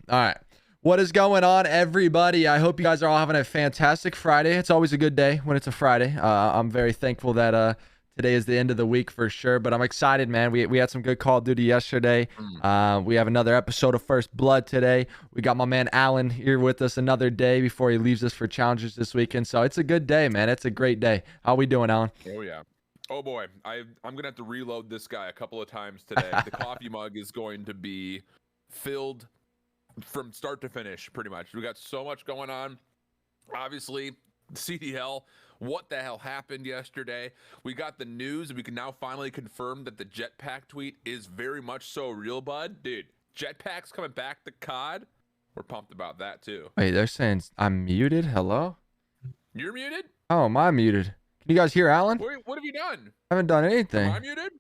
All right. What is going on, everybody? I hope you guys are all having a fantastic Friday. It's always a good day when it's a Friday. I'm very thankful that today is the end of the week for sure, but I'm excited, man. We had some good Call of Duty yesterday. We have another episode of First Blood today. We got my man Alan here with us another day before he leaves us for challenges this weekend. So it's a good day, man. It's a great day. How we doing, Alan? Oh yeah. Oh boy, I'm gonna have to reload this guy a couple of times today. The coffee mug is going to be filled from start to finish, pretty much. We got so much going on. Obviously, CDL. What the hell happened yesterday? We got the news, and we can now finally confirm that the jetpack tweet is very much so real, bud. Dude, jetpack's coming back to COD. We're pumped about that too. Wait, they're saying I'm muted? Hello? You're muted? Oh, am I muted? Can you guys hear Alan? Wait, what have you done? I haven't done anything. Am I muted?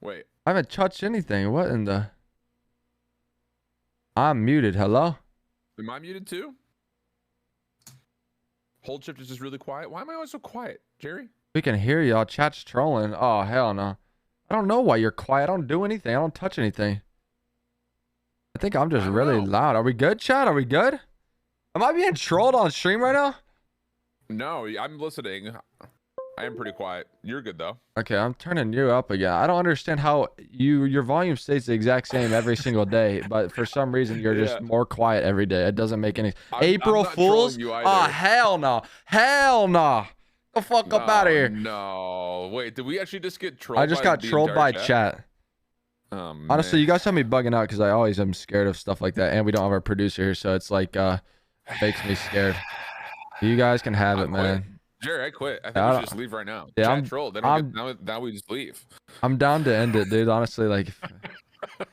Wait. I haven't touched anything. What in the... I'm muted. Hello? Am I muted too? Hold shift is just really quiet. Why am I always so quiet, Jerry? We can hear y'all. Chat's trolling. Oh, hell no. I don't know why you're quiet. I don't do anything. I don't touch anything. I think I'm just really loud. Are we good, chat? Are we good? Am I being trolled on stream right now? No, I'm listening. I am pretty quiet. You're good though. Okay, I'm turning you up again. I don't understand how your volume stays the exact same every single day, but for some reason you're just more quiet every day. It doesn't make any... April Fools? Oh, hell no. Hell no. Get the fuck up out of here. No. Wait, did we actually just get trolled? I just got trolled by chat. Honestly, you guys have me bugging out because I always am scared of stuff like that, and we don't have our producer here, so it's like makes me scared. You guys can have it, man. Jerry, I quit. I think we should just leave right now. Yeah, I'm trolled. Now we just leave. I'm down to end it, dude. Honestly, like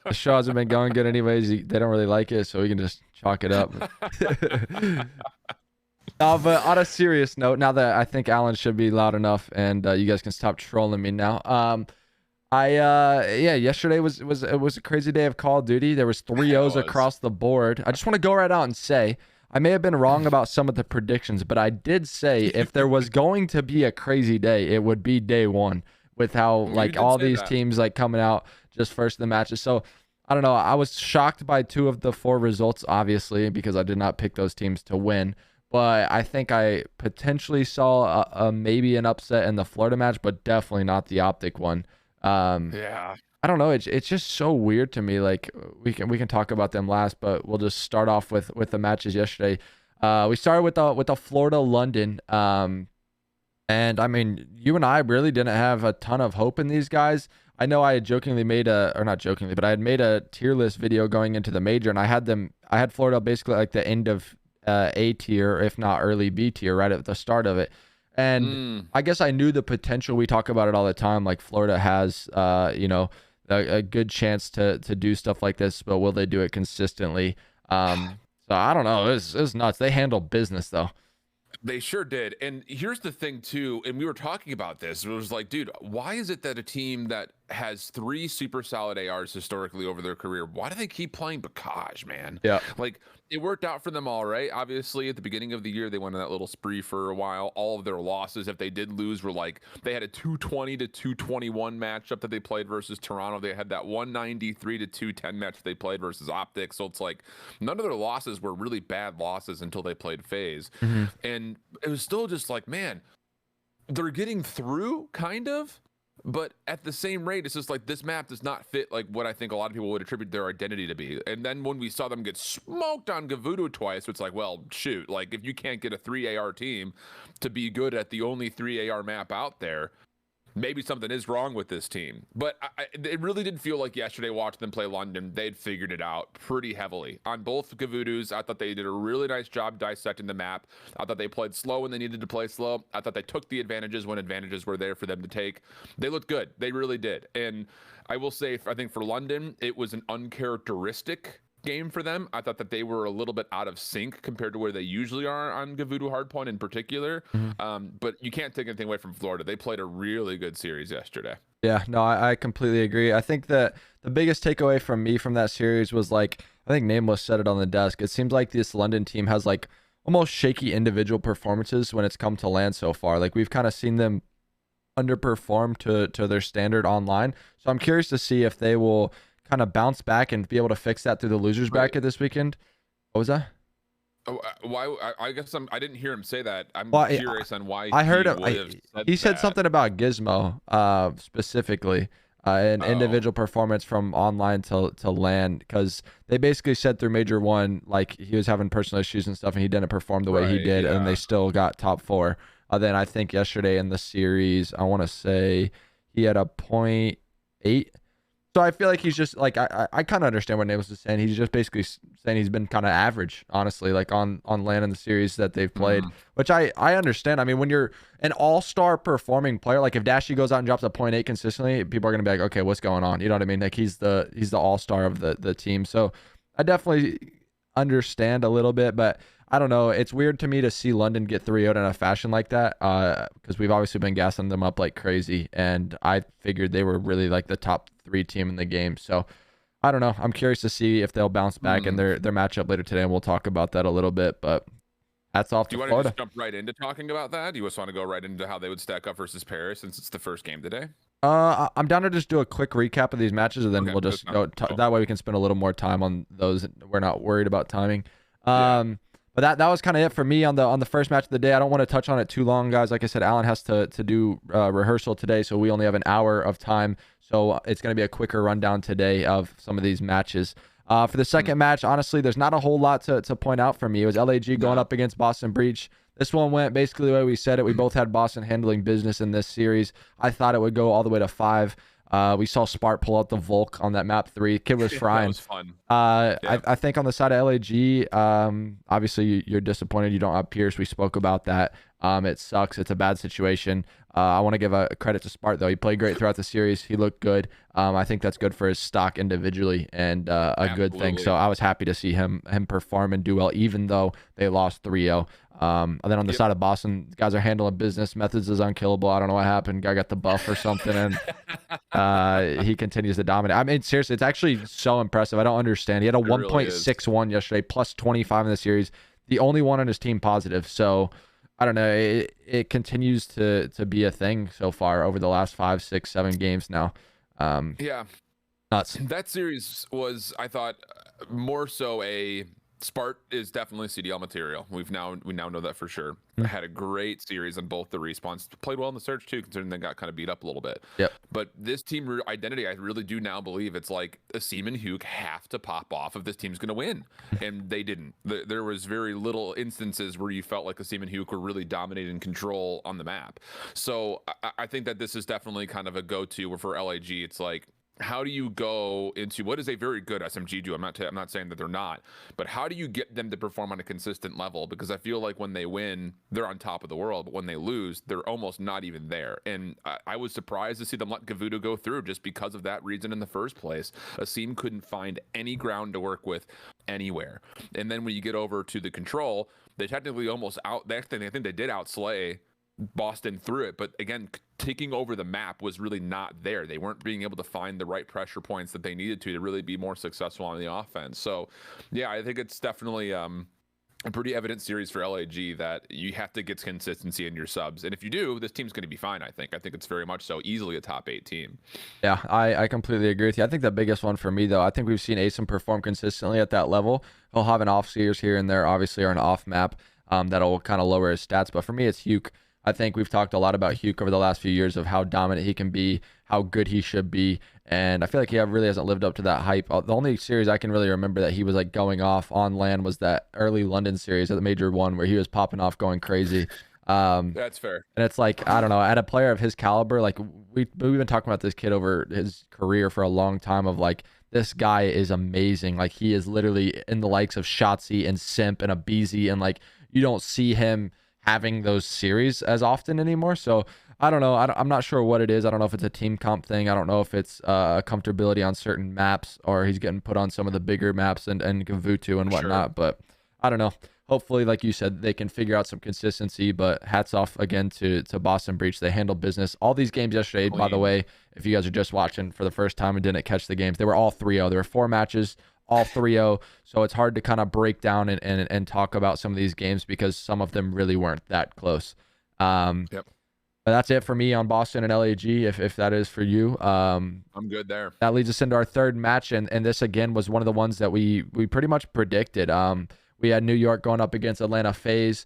the show hasn't been going good anyways. They don't really like it, so we can just chalk it up. No, but on a serious note, now that I think Alan should be loud enough, and you guys can stop trolling me now. Yeah, yesterday was a crazy day of Call of Duty. There was 3-0s across the board. I just want to go right out and say, I may have been wrong about some of the predictions, but I did say if there was going to be a crazy day, it would be day one with how like all these teams like coming out just first in the matches. So I don't know. I was shocked by 2 of the 4 results, obviously, because I did not pick those teams to win. But I think I potentially saw a maybe an upset in the Florida match, but definitely not the Optic one. Yeah. I don't know. It's just so weird to me. Like we can talk about them last, but we'll just start off with the matches yesterday. We started with the Florida London. And I mean, you and I really didn't have a ton of hope in these guys. I know I had jokingly made or not jokingly, but I had made a tier list video going into the major, and I had Florida basically like the end of A tier, if not early B tier, right at the start of it. And I guess I knew the potential. We talk about it all the time. Like Florida has, a good chance to do stuff like this, but will they do it consistently? So I don't know. It was nuts. They handled business though. They sure did. And here's the thing too, and we were talking about this. It was like, dude, why is it that a team that has 3 super solid ARs historically over their career, why do they keep playing Bacage, man? Yeah. Like, it worked out for them all right. Obviously, at the beginning of the year, they went on that little spree for a while. All of their losses, if they did lose, were like, they had a 220 to 221 matchup that they played versus Toronto. They had that 193 to 210 match they played versus Optic. So it's like, none of their losses were really bad losses until they played Faze. And it was still just like, man, they're getting through, kind of. But at the same rate, it's just like this map does not fit like what I think a lot of people would attribute their identity to be. And then when we saw them get smoked on Gavudu twice, it's like, well, shoot, like if you can't get a 3 AR team to be good at the only 3 AR map out there, maybe something is wrong with this team. But it really did feel like yesterday watching them play London, they'd figured it out pretty heavily. On both Gavudus, I thought they did a really nice job dissecting the map. I thought they played slow when they needed to play slow. I thought they took the advantages when advantages were there for them to take. They looked good. They really did. And I will say, I think for London, it was an uncharacteristic game for them. I thought that they were a little bit out of sync compared to where they usually are on Gavudu Hardpoint in particular. But you can't take anything away from Florida. They played a really good series yesterday. Yeah, no, I completely agree. I think that the biggest takeaway from me from that series was like, I think Nameless said it on the desk. It seems like this London team has like almost shaky individual performances when it's come to LAN so far. Like we've kind of seen them underperform to their standard online. So I'm curious to see if they will kind of bounce back and be able to fix that through the losers bracket this weekend? What was that? Oh, why? I guess I didn't hear him say that. I'm Well, curious on why I heard he would have said he said that. something about Gizmo, specifically, an individual performance from online to LAN, because they basically said through Major 1, like, he was having personal issues and stuff, and he didn't perform the way he did, and they still got top 4. Then I think yesterday in the series, I want to say he had a .8. So I feel like he's just like, I kind of understand what Nails is saying. He's just basically saying he's been kind of average, honestly, like on LAN in the series that they've played, which I understand. I mean, when you're an all-star performing player, like if Dashy goes out and drops a .8 consistently, people are gonna be like, okay, what's going on? You know what I mean? Like he's the all-star of the team. So I definitely understand a little bit, but I don't know. It's weird to me to see London get 3-0'd in a fashion like that, because we've obviously been gassing them up like crazy, and I figured they were really like the top 3 team in the game. So I don't know. I'm curious to see if they'll bounce back in their matchup later today, and we'll talk about that a little bit. But hats off to Florida. Do you want to just jump right into talking about that? Do you just want to go right into how they would stack up versus Paris since it's the first game today? I'm down to just do a quick recap of these matches, and then we'll just go. That way we can spend a little more time on those. We're not worried about timing. But that was kind of it for me on the first match of the day. I don't want to touch on it too long, guys. Like I said, Alan has to do rehearsal today, so we only have an hour of time. So it's going to be a quicker rundown today of some of these matches. For the second match, honestly, there's not a whole lot to point out for me. It was LAG going up against Boston Breach. This one went basically the way we said it. We both had Boston handling business in this series. I thought it would go all the way to 5. We saw Spart pull out the Volk on that map 3. Kid was frying. That was fun. I think on the side of LAG, obviously you're disappointed you don't have Pierce. We spoke about that. It sucks. It's a bad situation. I want to give a credit to Spart, though. He played great throughout the series. He looked good. I think that's good for his stock individually, and a good thing. So I was happy to see him perform and do well, even though they lost 3-0. And then on the side of Boston, guys are handling business. Methods is unkillable. I don't know what happened. Guy got the buff or something, and he continues to dominate. I mean, seriously, it's actually so impressive. I don't understand. He had a 1.61 yesterday, plus 25 in the series. The only one on his team positive. So I don't know. It continues to be a thing so far over the last 5, 6, 7 games now. Nuts. That series was, I thought, more so a Spart is definitely CDL material. We now know that for sure. Had a great series on both the respawns. Played well in the search too, considering they got kind of beat up a little bit. Yep. But this team identity, I really do now believe it's like Asim and Hugh have to pop off if this team's going to win, and they didn't. There was very little instances where you felt like Asim and Hugh were really dominating control on the map. So I think that this is definitely kind of a go-to for LAG. It's like, how do you go into what is a very good SMG duo? I'm not saying that they're not, but how do you get them to perform on a consistent level? Because I feel like when they win, they're on top of the world, but when they lose, they're almost not even there. And I was surprised to see them let Gavuto go through just because of that reason in the first place. Asim couldn't find any ground to work with anywhere. And then when you get over to the control, they technically almost I think they did outslay Boston through it, but again, taking over the map was really not there. They weren't being able to find the right pressure points that they needed to really be more successful on the offense. So yeah, I think it's definitely a pretty evident series for LAG that you have to get consistency in your subs, and if you do, this team's going to be fine. I think it's very much so easily a top 8 team. Yeah, I completely agree with you. I think the biggest one for me, though, I think we've seen Asim perform consistently at that level. He'll have an off series here and there, obviously, or an off map that'll kind of lower his stats, but for me, it's Hugh. I think we've talked a lot about Hugh over the last few years of how dominant he can be, how good he should be, and I feel like he really hasn't lived up to that hype. The only series I can really remember that he was like going off on LAN was that early London series at the Major 1 where he was popping off going crazy. That's fair. And it's like, I don't know, at a player of his caliber, like we've been talking about this kid over his career for a long time of like, this guy is amazing. Like he is literally in the likes of Shotzi and Simp and Abizi, and like you don't see him having those series as often anymore. So I don't know. I'm not sure what it is. I don't know if it's a team comp thing. I don't know if it's comfortability on certain maps, or he's getting put on some of the bigger maps and Gavuto and whatnot. But I don't know. Hopefully, like you said, they can figure out some consistency. But hats off again to Boston Breach. They handled business. All these games yesterday, by the way, if you guys are just watching for the first time and didn't catch the games, they were all 3-0. There were 4 matches, all 3-0. So it's hard to kind of break down and talk about some of these games because some of them really weren't that close. But But that's it for me on Boston and LAG, if that is for you. I'm good there. That leads us into our third match, and this again was one of the ones that we pretty much predicted. We had New York going up against Atlanta Faze.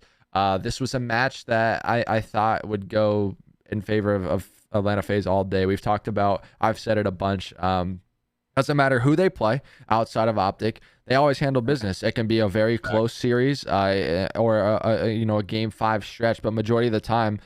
This was a match that I thought would go in favor of Atlanta Faze all day. We've talked about, I've said it a bunch. Doesn't matter who they play outside of Optic, they always handle business. It can be a very close series or a game 5 stretch, but majority of the time,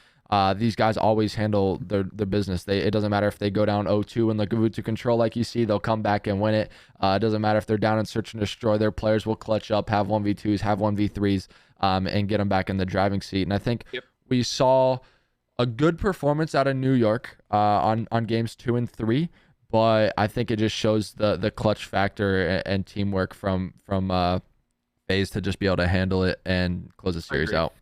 these guys always handle their business. It doesn't matter if they go down 0-2 in the Gavutu control like you see, they'll come back and win it. It doesn't matter if they're down and search and destroy, their players will clutch up, have 1v2s, have 1v3s, and get them back in the driving seat. And I think we saw a good performance out of New York on games 2 and 3. But I think it just shows the clutch factor and teamwork from Faze to just be able to handle it and close the series out.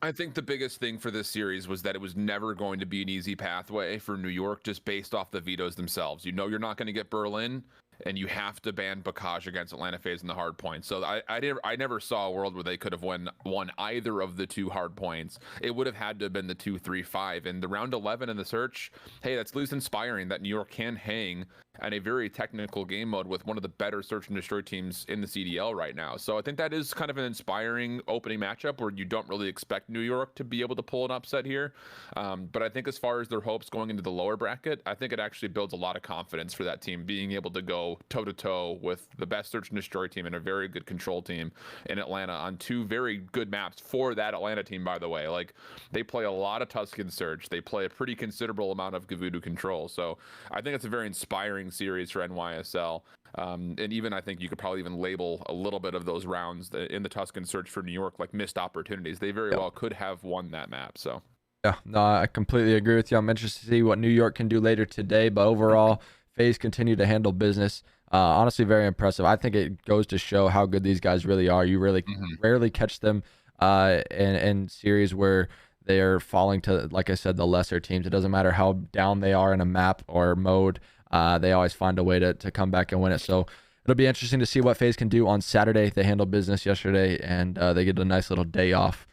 I think the biggest thing for this series was that it was never going to be an easy pathway for New York, just based off the vetoes themselves. You know, you're not going to get Berlin, and you have to ban Bakaj against Atlanta Faze in the hard points. So I never saw a world where they could have won either of the 2 hard points. It would have had to have been the 2, 3, 5. And the round 11 in the search, hey, that's at least inspiring that New York can hang and a very technical game mode with one of the better search and destroy teams in the CDL right now. So I think that is kind of an inspiring opening matchup where you don't really expect New York to be able to pull an upset here. But I think as far as their hopes going into the lower bracket, I think it actually builds a lot of confidence for that team being able to go toe-to-toe with the best search and destroy team and a very good control team in Atlanta on 2 very good maps for that Atlanta team, by the way. Like, they play a lot of Tuscan search. They play a pretty considerable amount of Gavutu control. So I think it's a very inspiring series for NYSL. And even I think you could probably even label a little bit of those rounds in the Tuscan search for New York like missed opportunities. They very well could have won that map. So yeah, no, I completely agree with you. I'm interested to see what New York can do later today, but overall, Faze continue to handle business. Honestly, very impressive. I think it goes to show how good these guys really are. You really rarely catch them in series where they are falling to, like I said, the lesser teams. It doesn't matter how down they are in a map or mode. They always find a way to come back and win it. So it'll be interesting to see what Faze can do on Saturday. They handled business yesterday, and they get a nice little day off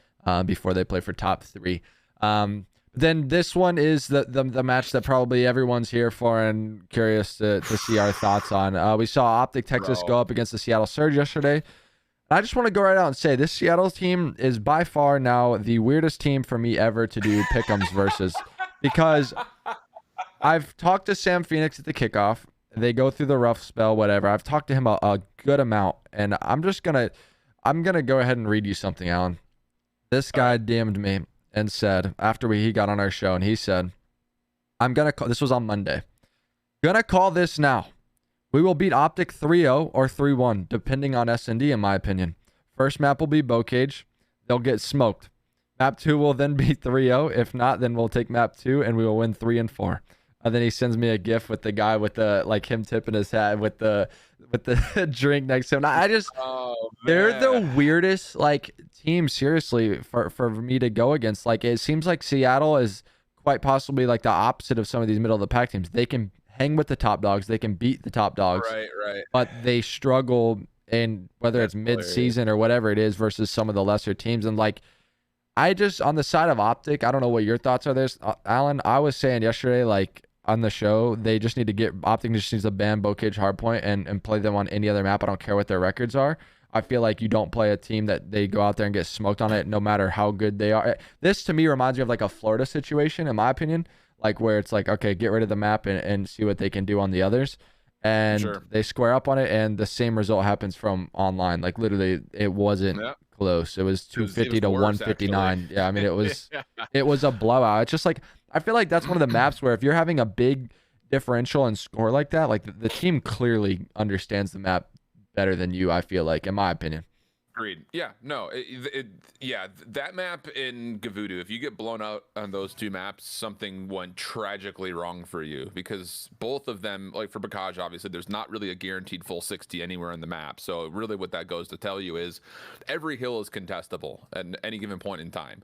before they play for top 3. Then this one is the match that probably everyone's here for and curious to see our thoughts on. We saw Optic Texas go up against the Seattle Surge yesterday. I just want to go right out and say this Seattle team is by far now the weirdest team for me ever to do pick'ems versus, because I've talked to Sam Phoenix at the kickoff. They go through the rough spell, whatever. I've talked to him a good amount, and I'm gonna go ahead and read you something, Alan. This guy DM'd me and said, after he got on our show, and he said, I'm gonna call, this was on Monday, gonna call this now. We will beat Optic 3-0 or 3-1, depending on S&D, in my opinion. First map will be Bocage. They'll get smoked. Map 2 will then be 3-0. If not, then we'll take map 2 and we will win 3 and 4. And then he sends me a GIF with the guy with the, like, him tipping his hat with the drink next to him. I just, they're the weirdest, like, team, seriously, for me to go against. Like, it seems like Seattle is quite possibly like the opposite of some of these middle of the pack teams. They can hang with the top dogs. They can beat the top dogs. Right. But they struggle in whether it's mid-season or whatever it is versus some of the lesser teams. And, like, I just, on the side of Optic, I don't know what your thoughts are there, Alan. I was saying yesterday, like, on the show, they just need to get, Optic just needs to ban Bocage Hardpoint and play them on any other map. I don't care what their records are. I feel like you don't play a team that they go out there and get smoked on it no matter how good they are. This, to me, reminds me of like a Florida situation, in my opinion, like where it's like, okay, get rid of the map and see what they can do on the others. And they square up on it, and the same result happens from online. Like, literally, it wasn't close. It was 250 to 159. Actually. Yeah, I mean, it was a blowout. It's just like, I feel like that's one of the maps where if you're having a big differential and score like that, like the team clearly understands the map better than you, I feel like, in my opinion. Agreed. Yeah, no, that map in Gavutu, if you get blown out on those 2 maps, something went tragically wrong for you, because both of them, like for Bakaj, obviously, there's not really a guaranteed full 60 anywhere in the map. So really what that goes to tell you is every hill is contestable at any given point in time.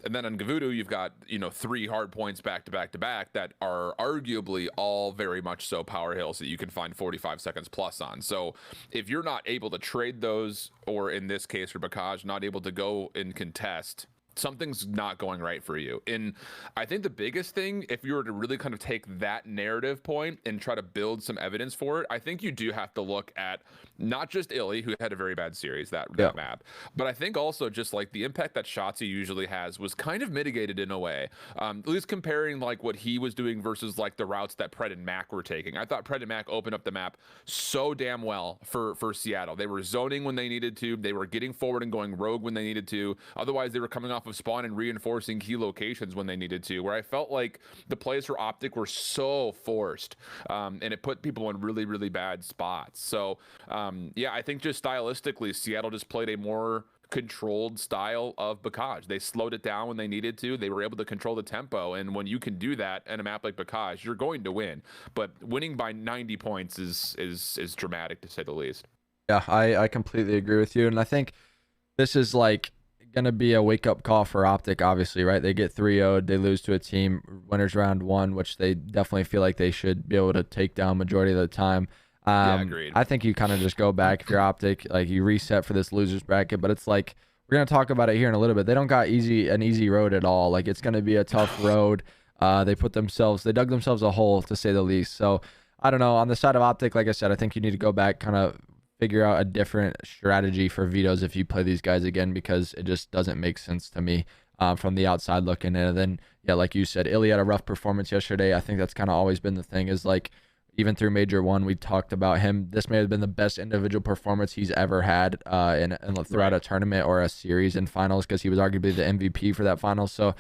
And then on Gavutu, you've got, 3 hard points back to back to back that are arguably all very much so power hills that you can find 45 seconds plus on. So if you're not able to trade those, or in this case for Bakaj, not able to go and contest something's not going right for you. And I think the biggest thing, if you were to really kind of take that narrative point and try to build some evidence for it, I think you do have to look at not just Illy, who had a very bad series, that map, but I think also just like the impact that Shotzi usually has was kind of mitigated in a way. At least comparing like what he was doing versus like the routes that Pred and Mac were taking. I thought Pred and Mac opened up the map so damn well for Seattle. They were zoning when they needed to. They were getting forward and going rogue when they needed to. Otherwise, they were coming off of spawn and reinforcing key locations when they needed to, where I felt like the plays for Optic were so forced, and it put people in really, really bad spots. So yeah, I think just stylistically, Seattle just played a more controlled style of Bacage. They slowed it down when they needed to. They were able to control the tempo, and when you can do that in a map like Bacage, you're going to win. But winning by 90 points is dramatic, to say the least. Yeah, I completely agree with you, and I think this is like gonna be a wake-up call for Optic, obviously, right? They get 3-0'd, they lose to a team, winners round 1, which they definitely feel like they should be able to take down majority of the time. Yeah, agreed. I think you kind of just go back if you're Optic, like you reset for this losers bracket, but it's like we're gonna talk about it here in a little bit. They don't got an easy road at all. Like it's gonna be a tough road. They dug themselves a hole, to say the least. So I don't know. On the side of Optic, like I said, I think you need to go back, kind of figure out a different strategy for vetoes if you play these guys again, because it just doesn't make sense to me from the outside looking in. And then, yeah, like you said, Illy had a rough performance yesterday. I think that's kind of always been the thing, is like even through Major 1, we talked about him. This may have been the best individual performance he's ever had throughout a tournament or a series in finals, because he was arguably the MVP for that finals. So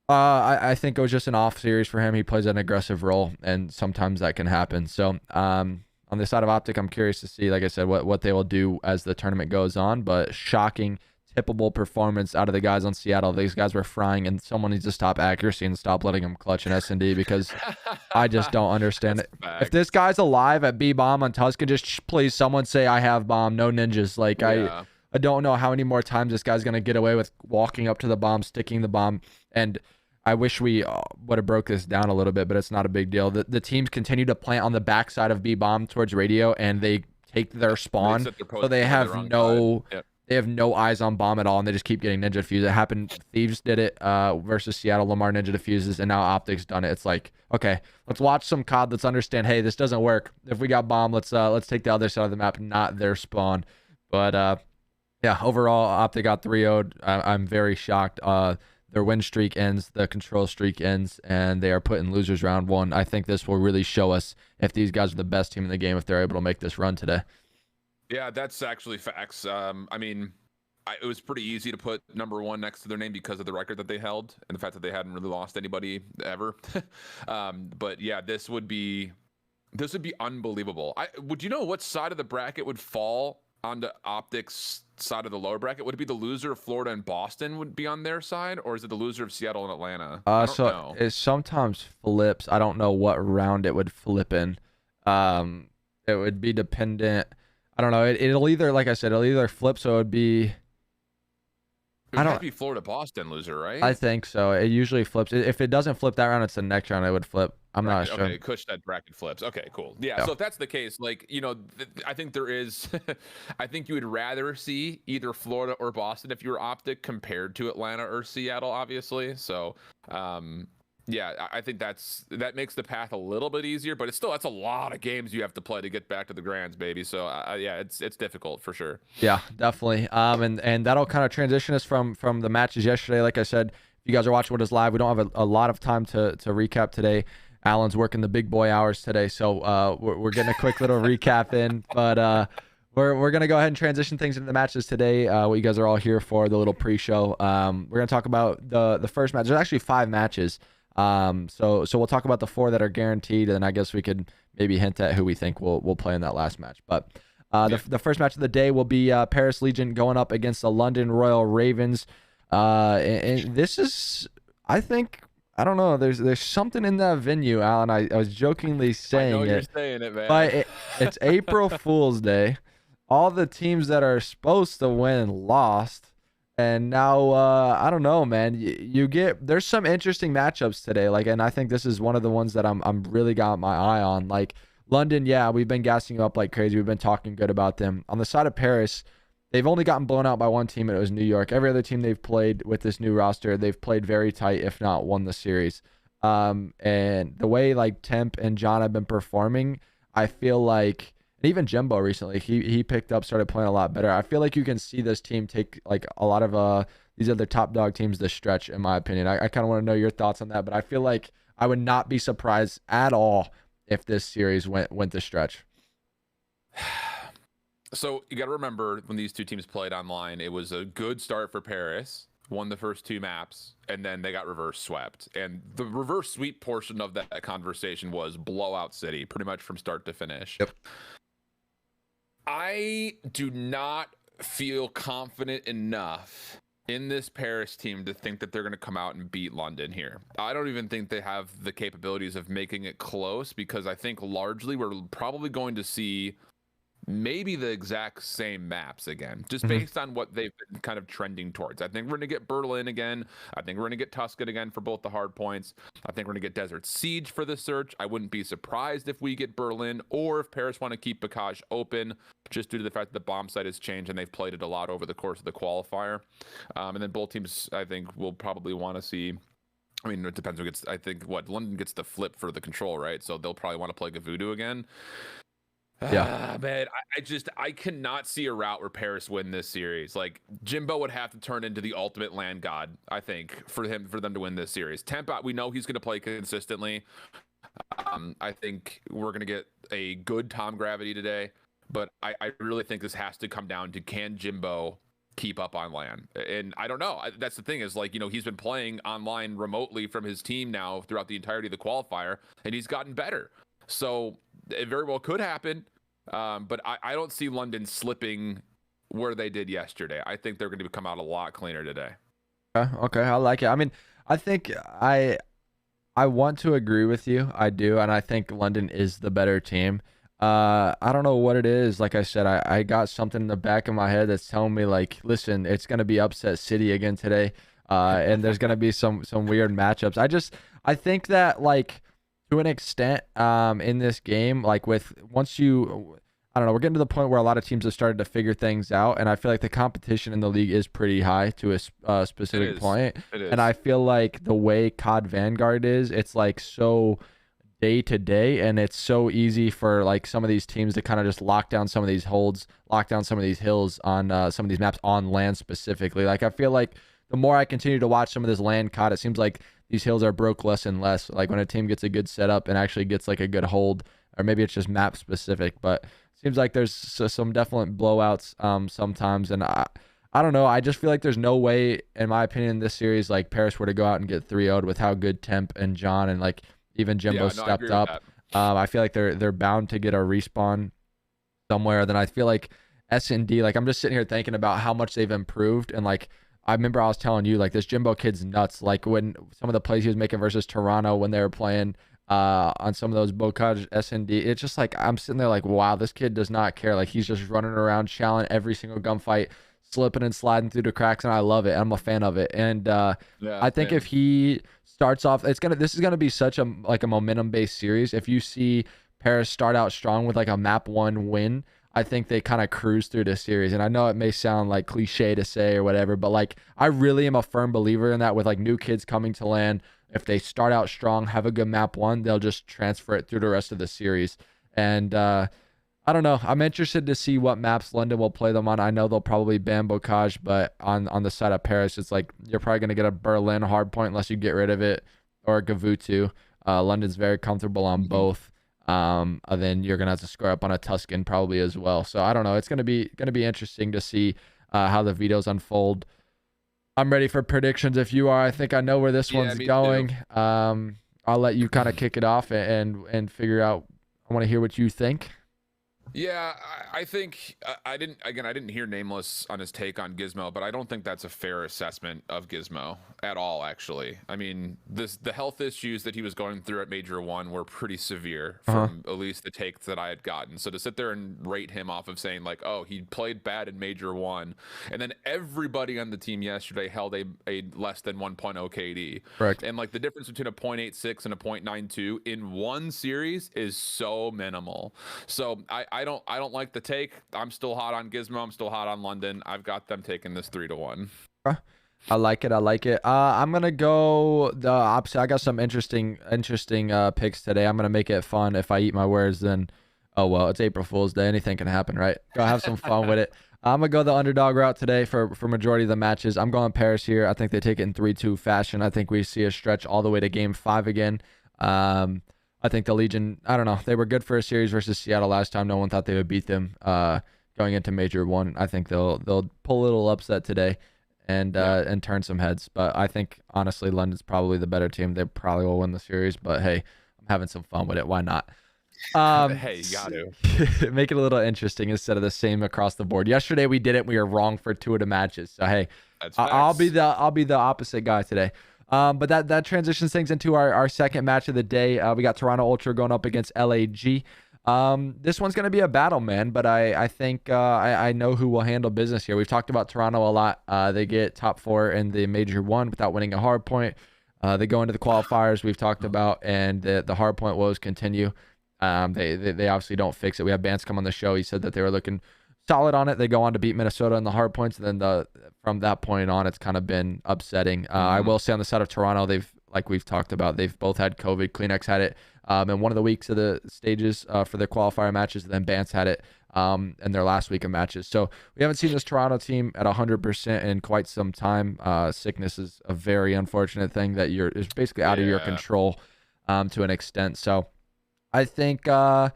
I think it was just an off series for him. He plays an aggressive role, and sometimes that can happen. So on the side of Optic, I'm curious to see, like I said, what they will do as the tournament goes on. But shocking, tippable performance out of the guys on Seattle. These guys were frying, and someone needs to stop accuracy and stop letting them clutch in S&D, because I just don't understand it. If this guy's alive at B-Bomb on Tuscan, just please someone say I have bomb, no ninjas. Like I don't know how many more times this guy's going to get away with walking up to the bomb, sticking the bomb. And I wish we would have broke this down a little bit, but it's not a big deal. The teams continue to plant on the backside of B-Bomb towards radio, and they take their spawn, so they have no eyes on bomb at all, and they just keep getting ninja defused. It happened. Thieves did it versus Seattle. Lamar ninja diffuses, and now Optic's done it. It's like, okay, let's watch some COD. Let's understand, hey, this doesn't work. If we got bomb, let's take the other side of the map, not their spawn. But yeah, overall, Optic got 3-0'd. I'm very shocked. Their win streak ends, the control streak ends, and they are put in losers round 1. I think this will really show us if these guys are the best team in the game, if they're able to make this run today. Yeah, that's actually facts. I mean, it was pretty easy to put number 1 next to their name because of the record that they held and the fact that they hadn't really lost anybody ever. But yeah, this would be unbelievable. Would you know what side of the bracket would fall onto Optic's side of the lower bracket? Would it be the loser of Florida and Boston would be on their side, or is it the loser of Seattle and Atlanta? I don't know. It sometimes flips. I don't know what round it would flip in. It would be dependent. I don't know. It'll either, like I said, it'll either flip, so it would be. It would be Florida Boston loser, right? I think so. It usually flips. If it doesn't flip that round, it's the next round. It would flip. I'm not sure. Okay, that bracket flips. Okay, cool. Yeah. So if that's the case, like, you know, I think there is. I think you would rather see either Florida or Boston if you were Optic compared to Atlanta or Seattle, obviously. So, yeah, I think that makes the path a little bit easier, but that's a lot of games you have to play to get back to the grands, baby. So yeah, it's difficult for sure. Yeah, definitely. And that'll kind of transition us from the matches yesterday. Like I said, if you guys are watching with us live, we don't have a lot of time to recap today. Alan's working the big boy hours today, so we're getting a quick little recap in, but we're gonna go ahead and transition things into the matches today. What you guys are all here for, the little pre-show. We're gonna talk about the first match. There's actually 5 matches. So we'll talk about the 4 that are guaranteed, and I guess we could maybe hint at who we think will play in that last match. But the first match of the day will be Paris Legion going up against the London Royal Ravens. And this is, I think, I don't know, there's something in that venue, Alan. I was jokingly saying I know you're saying it, man. But it's April Fool's Day. All the teams that are supposed to win lost. And now, I don't know, man. There's some interesting matchups today. Like, and I think this is one of the ones that I'm really got my eye on. Like London, yeah, we've been gassing you up like crazy. We've been talking good about them. On the side of Paris, they've only gotten blown out by one team, and it was New York. Every other team they've played with this new roster, they've played very tight, if not won the series. And the way like Temp and John have been performing, I feel like, and even Jimbo recently, he picked up, started playing a lot better. I feel like you can see this team take like a lot of these other top dog teams this stretch, in my opinion. I kind of want to know your thoughts on that, but I feel like I would not be surprised at all if this series went the stretch. So you got to remember, when these two teams played online, it was a good start for Paris, won the first 2 maps, and then they got reverse swept. And the reverse sweep portion of that conversation was blowout city, pretty much from start to finish. Yep. I do not feel confident enough in this Paris team to think that they're going to come out and beat London here. I don't even think they have the capabilities of making it close, because I think largely we're probably going to see maybe the exact same maps again, just based on what they've been kind of trending towards. I think we're going to get Berlin again. I think we're going to get Tuscan again for both the hard points. I think we're going to get Desert Siege for the search. I wouldn't be surprised if we get Berlin, or if Paris want to keep Bacage open, just due to the fact that the bomb site has changed and they've played it a lot over the course of the qualifier. And then both teams, I think, will probably want to see, I mean, it depends who gets, I think, London gets the flip for the control, right? So they'll probably want to play Gavudu again. Yeah, Man, I cannot see a route where Paris win this series. Like, Jimbo would have to turn into the ultimate land god, I think, for them to win this series. Temp, we know he's going to play consistently. I think we're going to get a good Tom Gravity today, but I really think this has to come down to, can Jimbo keep up on LAN? And I don't know. That's the thing, is like, he's been playing online remotely from his team now throughout the entirety of the qualifier, and he's gotten better. So it very well could happen. But I don't see London slipping where they did yesterday. I think they're going to come out a lot cleaner today. Okay, I like it. I mean, I think I want to agree with you. I do, and I think London is the better team. I don't know what it is. Like I said, I got something in the back of my head that's telling me, like, listen, it's going to be upset city again today. And there's going to be some weird matchups. I think that, like, to an extent, in this game, like I don't know, we're getting to the point where a lot of teams have started to figure things out, and I feel like the competition in the league is pretty high to a specific point. It is. And I feel like the way COD Vanguard is, it's like so day to day, and it's so easy for like some of these teams to kind of just lock down some of these holds, lock down some of these hills on some of these maps on land specifically. Like, I feel like the more I continue to watch some of this land COD, it seems like these hills are broke less and less. Like, when a team gets a good setup and actually gets like a good hold, or maybe it's just map specific, but it seems like there's some definite blowouts sometimes. And I don't know. I just feel like there's no way, in my opinion, in this series, like Paris were to go out and get 3-0'd with how good Temp and John and like even Jimbo stepped up. I feel like they're bound to get a respawn somewhere. Then I feel like S&D, like, I'm just sitting here thinking about how much they've improved, and like, I remember I was telling you, like, this Jimbo kid's nuts. Like, when some of the plays he was making versus Toronto when they were playing on some of those Bocage S&D, it's just like, I'm sitting there like, wow, this kid does not care. Like, he's just running around, challenging every single gunfight, slipping and sliding through the cracks, and I love it. I'm a fan of it. And I think if he starts off, this is gonna be such a momentum based series. If you see Paris start out strong with like a map 1 win, I think they kind of cruise through this series. And I know it may sound like cliche to say or whatever, but like, I really am a firm believer in that. With like new kids coming to LAN, if they start out strong, have a good map 1, they'll just transfer it through the rest of the series. And I don't know. I'm interested to see what maps London will play them on. I know they'll probably ban Bocage, but on the side of Paris, it's like you're probably going to get a Berlin hardpoint unless you get rid of it, or a Gavutu. London's very comfortable on both. And then you're gonna have to square up on a Tuscan probably as well. So I don't know. It's gonna be interesting to see how the vetoes unfold. I'm ready for predictions if you are. I think I know where this one's going. Too. I'll let you kind of kick it off and figure out. I want to hear what you think. Yeah, I think I didn't hear Nameless on his take on Gizmo, but I don't think that's a fair assessment of Gizmo at all, actually. I mean, the health issues that he was going through at Major 1 were pretty severe from at least the takes that I had gotten. So to sit there and rate him off of saying like, oh, he played bad in Major 1, and then everybody on the team yesterday held a less than 1.0 KD. Correct. And like the difference between a 0.86 and a 0.92 in one series is so minimal. So I I don't like the take. I'm still hot on Gizmo. I'm still hot on London. I've got them taking this 3-1. I like it. I like it. I'm gonna go the opposite. I got some interesting picks today. I'm gonna make it fun. If I eat my words, then oh well, it's April Fool's Day. Anything can happen, right? Go have some fun with it. I'm gonna go the underdog route today for majority of the matches. I'm going Paris here. I think they take it in 3-2 fashion. I think we see a stretch all the way to Game 5 again. I think the Legion, I don't know, they were good for a series versus Seattle last time. No one thought they would beat them going into Major 1. I think they'll pull a little upset today and turn some heads. But I think, honestly, London's probably the better team. They probably will win the series. But, hey, I'm having some fun with it. Why not? Hey, you got to. Make it a little interesting instead of the same across the board. Yesterday we did it. We were wrong for 2 of the matches. So, hey, I'll be the opposite guy today. But that transitions things into our second match of the day. We got Toronto Ultra going up against LAG. This one's going to be a battle, man, but I think I know who will handle business here. We've talked about Toronto a lot. They get top 4 in the Major 1 without winning a hard point. They go into the qualifiers we've talked about, and the hard point woes continue. They obviously don't fix it. We have Bance come on the show. He said that they were looking solid on it. They go on to beat Minnesota in the hard points, and then from that point on, it's kind of been upsetting. I will say on the side of Toronto, like we've talked about, they've both had COVID. Kleenex had it in one of the weeks of the stages for their qualifier matches, and then Bance had it in their last week of matches. So we haven't seen this Toronto team at 100% in quite some time. Sickness is a very unfortunate thing that is basically out of your control to an extent. So I think I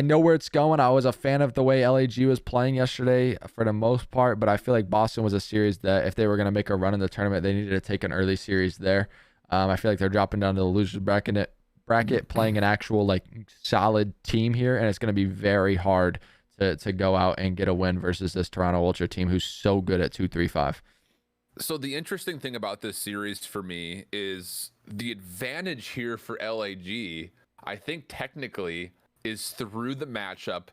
know where it's going. I was a fan of the way LAG was playing yesterday for the most part, but I feel like Boston was a series that if they were going to make a run in the tournament, they needed to take an early series there. I feel like they're dropping down to the losers bracket, playing an actual like solid team here, and it's going to be very hard to go out and get a win versus this Toronto Ultra team who's so good at 2-3-5. So the interesting thing about this series for me is the advantage here for LAG, I think technically, is through the matchup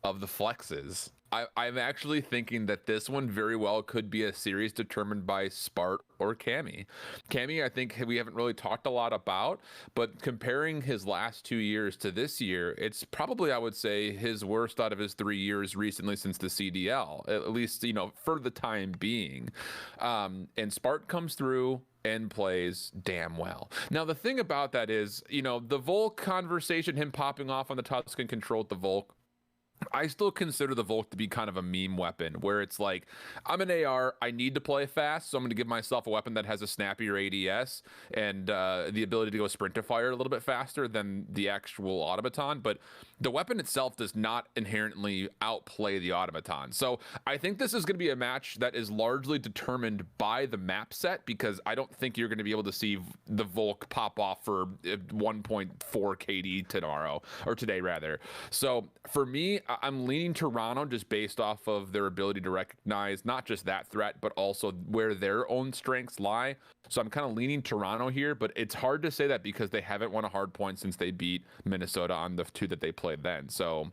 of the flexes. I'm actually thinking that this one very well could be a series determined by Spart or Cammy. Cammy, I think we haven't really talked a lot about, but comparing his last 2 years to this year, it's probably, I would say, his worst out of his 3 years recently since the CDL, at least, for the time being. And Spart comes through and plays damn well. Now, the thing about that is, the Volk conversation, him popping off on the Tuscan control with the Volk, I still consider the Volk to be kind of a meme weapon where it's like, I'm an AR, I need to play fast, so I'm going to give myself a weapon that has a snappier ADS and the ability to go sprint to fire a little bit faster than the actual automaton, but the weapon itself does not inherently outplay the automaton. So I think this is going to be a match that is largely determined by the map set, because I don't think you're going to be able to see the Volk pop off for 1.4 KD tomorrow, or today rather. So for me, I'm leaning Toronto just based off of their ability to recognize not just that threat, but also where their own strengths lie. So I'm kind of leaning Toronto here, but it's hard to say that because they haven't won a hard point since they beat Minnesota on the 2 that they played then. So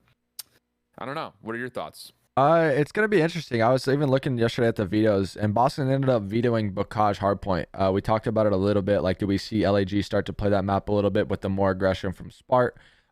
I don't know. What are your thoughts? It's going to be interesting. I was even looking yesterday at the vetoes, and Boston ended up vetoing Bocage hardpoint. We talked about it a little bit. Like, do we see LAG start to play that map a little bit with the more aggression from Spart?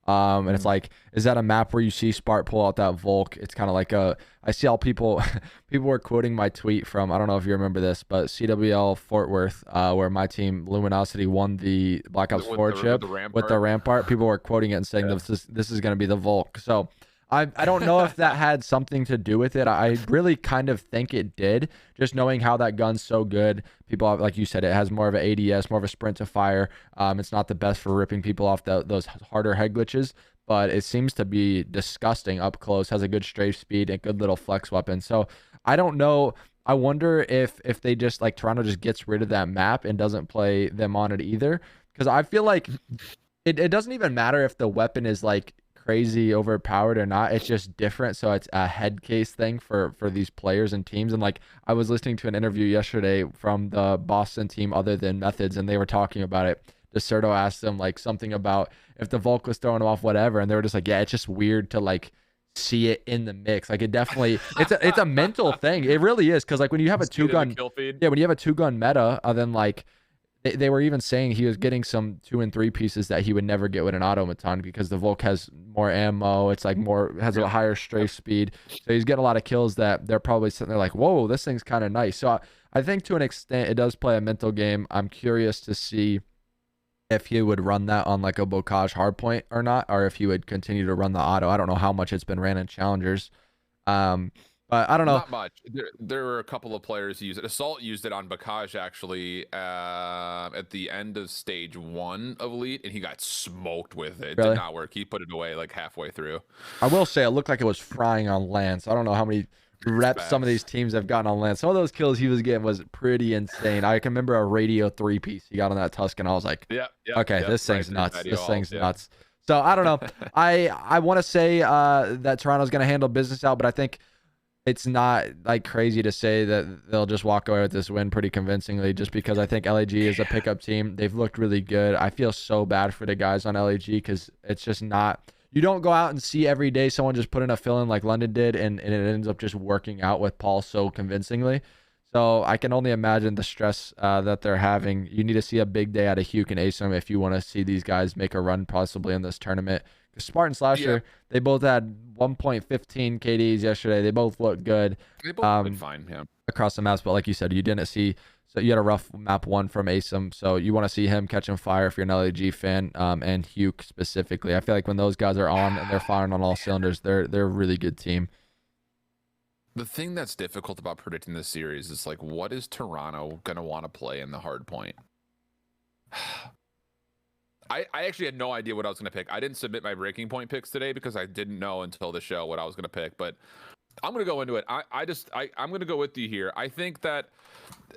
And it's like, is that a map where you see Spart pull out that Volk? It's kind of like I see all people were quoting my tweet from, I don't know if you remember this, but CWL Fort Worth, where my team Luminosity won the Black Ops 4 chip with the Rampart. People were quoting it and saying this is going to be the Volk. So I don't know if that had something to do with it. I really kind of think it did, just knowing how that gun's so good. People, like you said, it has more of an ADS, more of a sprint to fire. It's not the best for ripping people off those harder head glitches, but it seems to be disgusting up close, has a good strafe speed, and good little flex weapon. So I don't know. I wonder if they just, like, Toronto just gets rid of that map and doesn't play them on it either. Because I feel like it doesn't even matter if the weapon is, like, crazy overpowered or not. It's just different, so it's a head case thing for these players and teams. And like, I was listening to an interview yesterday from the Boston team other than Methods, and they were talking about it. Deserto asked them like something about if the Volk was throwing them off, whatever, and they were just like, yeah, it's just weird to like see it in the mix. Like, it definitely it's a mental thing. It really is, because like when you have a 2-gun, when you have a 2-gun meta, then like they were even saying he was getting some 2 and 3 pieces that he would never get with an automaton because the Volk has more ammo. It's like has a higher strafe speed. So he's getting a lot of kills that they're probably sitting there like, whoa, this thing's kind of nice. So I think to an extent it does play a mental game. I'm curious to see if he would run that on like a Bocage hardpoint or not, or if he would continue to run the auto. I don't know how much it's been ran in challengers. But I don't know. Not much. There were a couple of players who used it. Assault used it on Bocage actually at the end of stage 1 of Elite, and he got smoked with it. It Really? did not work. He put it away like halfway through. I will say it looked like it was frying on land. So I don't know how many reps some of these teams have gotten on land. Some of those kills he was getting was pretty insane. I can remember a radio 3-piece he got on that Tuscan. I was like, okay, this thing's nuts. This thing's nuts. So I don't know. I want to say that Toronto's going to handle business out, but I think it's not like crazy to say that they'll just walk away with this win pretty convincingly, just because I think LAG is a pickup team. They've looked really good. I feel so bad for the guys on LAG because it's just not. You don't go out and see every day someone just put in a fill-in like London did, and it ends up just working out with Paul so convincingly. So I can only imagine the stress that they're having. You need to see a big day out of Hugh and ASIM if you want to see these guys make a run possibly in this tournament. Because Smart and Slasher, they both had 1.15 KDs yesterday. They both looked good. They both been fine, across the maps. But like you said, you didn't see. So you had a rough map 1 from ASIM. So you want to see him catching fire if you're an LAG fan, and Hugh specifically. I feel like when those guys are on and they're firing on all cylinders, they're a really good team. The thing that's difficult about predicting this series is like, what is Toronto going to want to play in the hard point? I actually had no idea what I was going to pick. I didn't submit my breaking point picks today because I didn't know until the show what I was going to pick, but I'm going to go into it. I'm going to go with you here. I think that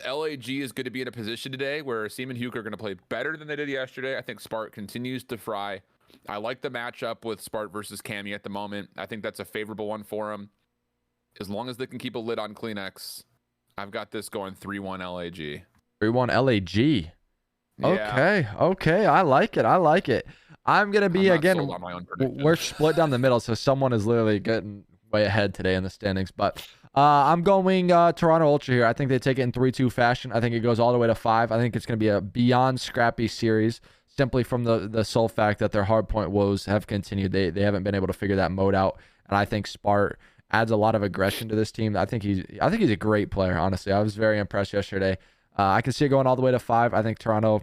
LAG is going to be in a position today where Seaman Hugh are going to play better than they did yesterday. I think Spart continues to fry. I like the matchup with Spart versus Cammy at the moment. I think that's a favorable one for him. As long as they can keep a lid on Kleenex, I've got this going 3-1 LAG. 3-1 LAG. Yeah. Okay. I like it. I'm going to be, again, we're split down the middle, so someone is literally getting way ahead today in the standings. But I'm going Toronto Ultra here. I think they take it in 3-2 fashion. I think it goes all the way to 5. I think it's going to be a beyond scrappy series, simply from the sole fact that their hardpoint woes have continued. They haven't been able to figure that mode out. And I think Spart adds a lot of aggression to this team. I think he's a great player, honestly. I was very impressed yesterday. I can see it going all the way to 5. I think Toronto,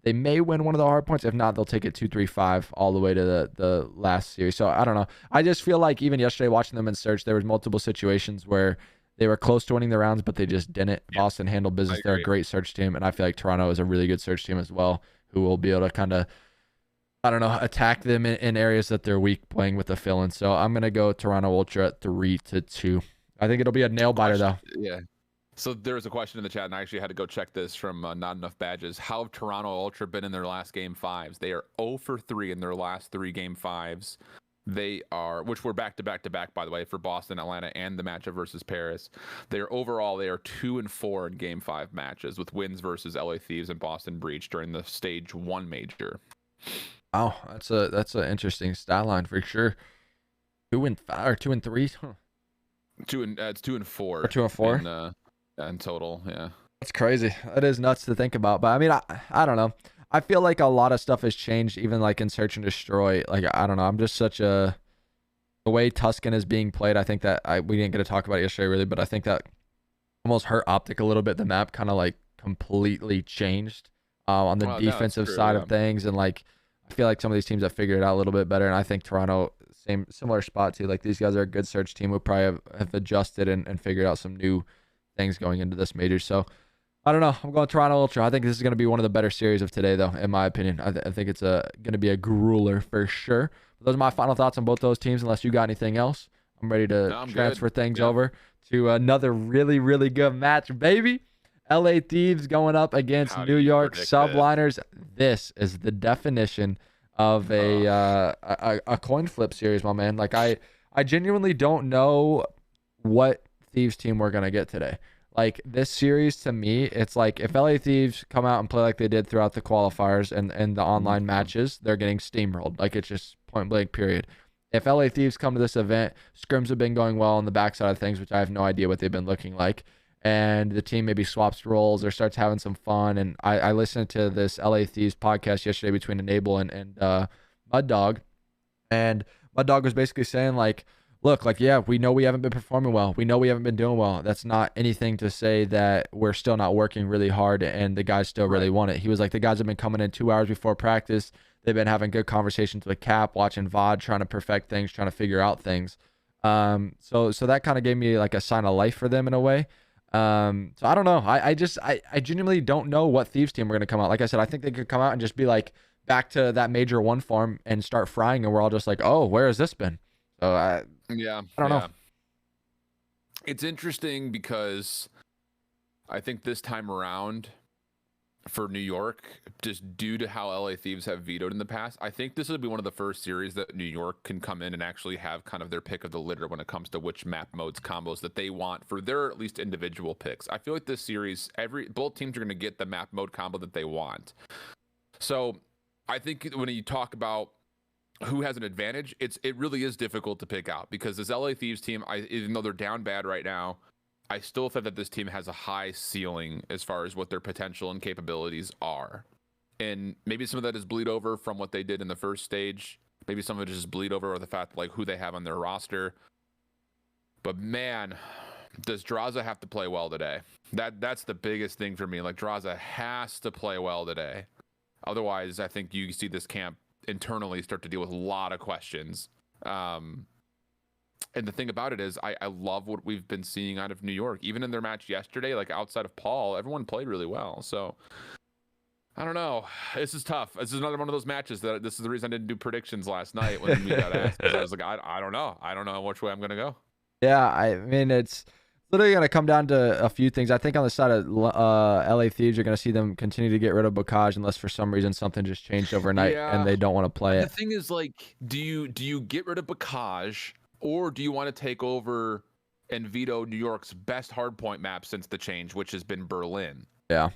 they may win one of the hard points. If not, they'll take it 2-3-5 all the way to the last series. So I don't know. I just feel like even yesterday watching them in search, there was multiple situations where they were close to winning the rounds, but they just didn't. Yeah. Boston handled business. They're a great search team, and I feel like Toronto is a really good search team as well, who will be able to kind of, I don't know, attack them in areas that they're weak playing with the fill-in. So I'm going to go Toronto Ultra at 3-2. I think it'll be a nail biter, though. Yeah. So there was a question in the chat, and I actually had to go check this from Not Enough Badges. How have Toronto Ultra been in their last game 5s? They are 0 for 3 in their last 3 game 5s. They are, which were back-to-back, by the way, for Boston, Atlanta, and the matchup versus Paris. They are 2 and 4 in game 5 matches, with wins versus LA Thieves and Boston Breach during the stage 1 major. Wow, that's an interesting stat line for sure. 2 and 5 or 2 and 3? Huh. It's 2 and 4. Or 2 and 4? In total, yeah. That's crazy. That is nuts to think about. But I mean, I don't know. I feel like a lot of stuff has changed, even like in Search and Destroy. Like, I don't know. I'm just the way Tuscan is being played. I think that we didn't get to talk about it yesterday really, but I think that almost hurt Optic a little bit. The map kind of like completely changed on the defensive side of things, and like I feel like some of these teams have figured it out a little bit better. And I think Toronto, similar spot too. Like these guys are a good search team who probably have adjusted and figured out some new things going into this major. So I don't know. I'm going Toronto Ultra. I think this is going to be one of the better series of today, though, in my opinion. I think it's going to be a grueler for sure. But those are my final thoughts on both those teams. Unless you got anything else, I'm ready to transfer things over to another really, really good match, baby. LA Thieves going up against New York Subliners. This is the definition of a coin flip series, my man. Like I genuinely don't know what Thieves team we're going to get today. Like this series, to me, it's like if LA Thieves come out and play like they did throughout the qualifiers and the online matches, they're getting steamrolled. Like it's just point blank, period. If LA Thieves come to this event, scrims have been going well on the backside of things, which I have no idea what they've been looking like. and the team maybe swaps roles or starts having some fun. And I listened to this LA Thieves podcast yesterday between Enable and Mud Dog, and Mud Dog was basically saying like, look, like, yeah, we know we haven't been performing well. We know we haven't been doing well. That's not anything to say that we're still not working really hard and the guys still really want it. He was like, the guys have been coming in 2 hours before practice. They've been having good conversations with Cap, watching VOD, trying to perfect things, trying to figure out things. So that kind of gave me like a sign of life for them in a way. So I don't know. I genuinely don't know what Thieves team are going to come out. Like I said, I think they could come out and just be like back to that Major 1 farm and start frying, and we're all just like, oh, where has this been? So I don't know. It's interesting because I think this time around for New York, just due to how LA Thieves have vetoed in the past, I think this will be one of the first series that New York can come in and actually have kind of their pick of the litter when it comes to which map modes combos that they want for their at least individual picks. I feel like this series, both teams are going to get the map mode combo that they want. So I think when you talk about who has an advantage, it really is difficult to pick out, because this LA Thieves team, even though they're down bad right now, I still think that this team has a high ceiling as far as what their potential and capabilities are. And maybe some of that is bleed over from what they did in the first stage. Maybe some of it is just bleed over with the fact like who they have on their roster. But man, does Draza have to play well today? That's the biggest thing for me. Like, Draza has to play well today. Otherwise, I think you see this camp internally start to deal with a lot of questions. And the thing about it is, I love what we've been seeing out of New York. Even in their match yesterday, like outside of Paul, everyone played really well. So I don't know. This is tough. This is another one of those matches that this is the reason I didn't do predictions last night when we got asked. I was like, I don't know. I don't know which way I'm going to go. Yeah, I mean, it's literally going to come down to a few things. I think on the side of LA Thieves, you're going to see them continue to get rid of Bocage unless for some reason something just changed overnight and they don't want to play it. The thing is, like, do you get rid of Bocage, or do you want to take over and veto New York's best hardpoint map since the change, which has been Berlin? Yeah.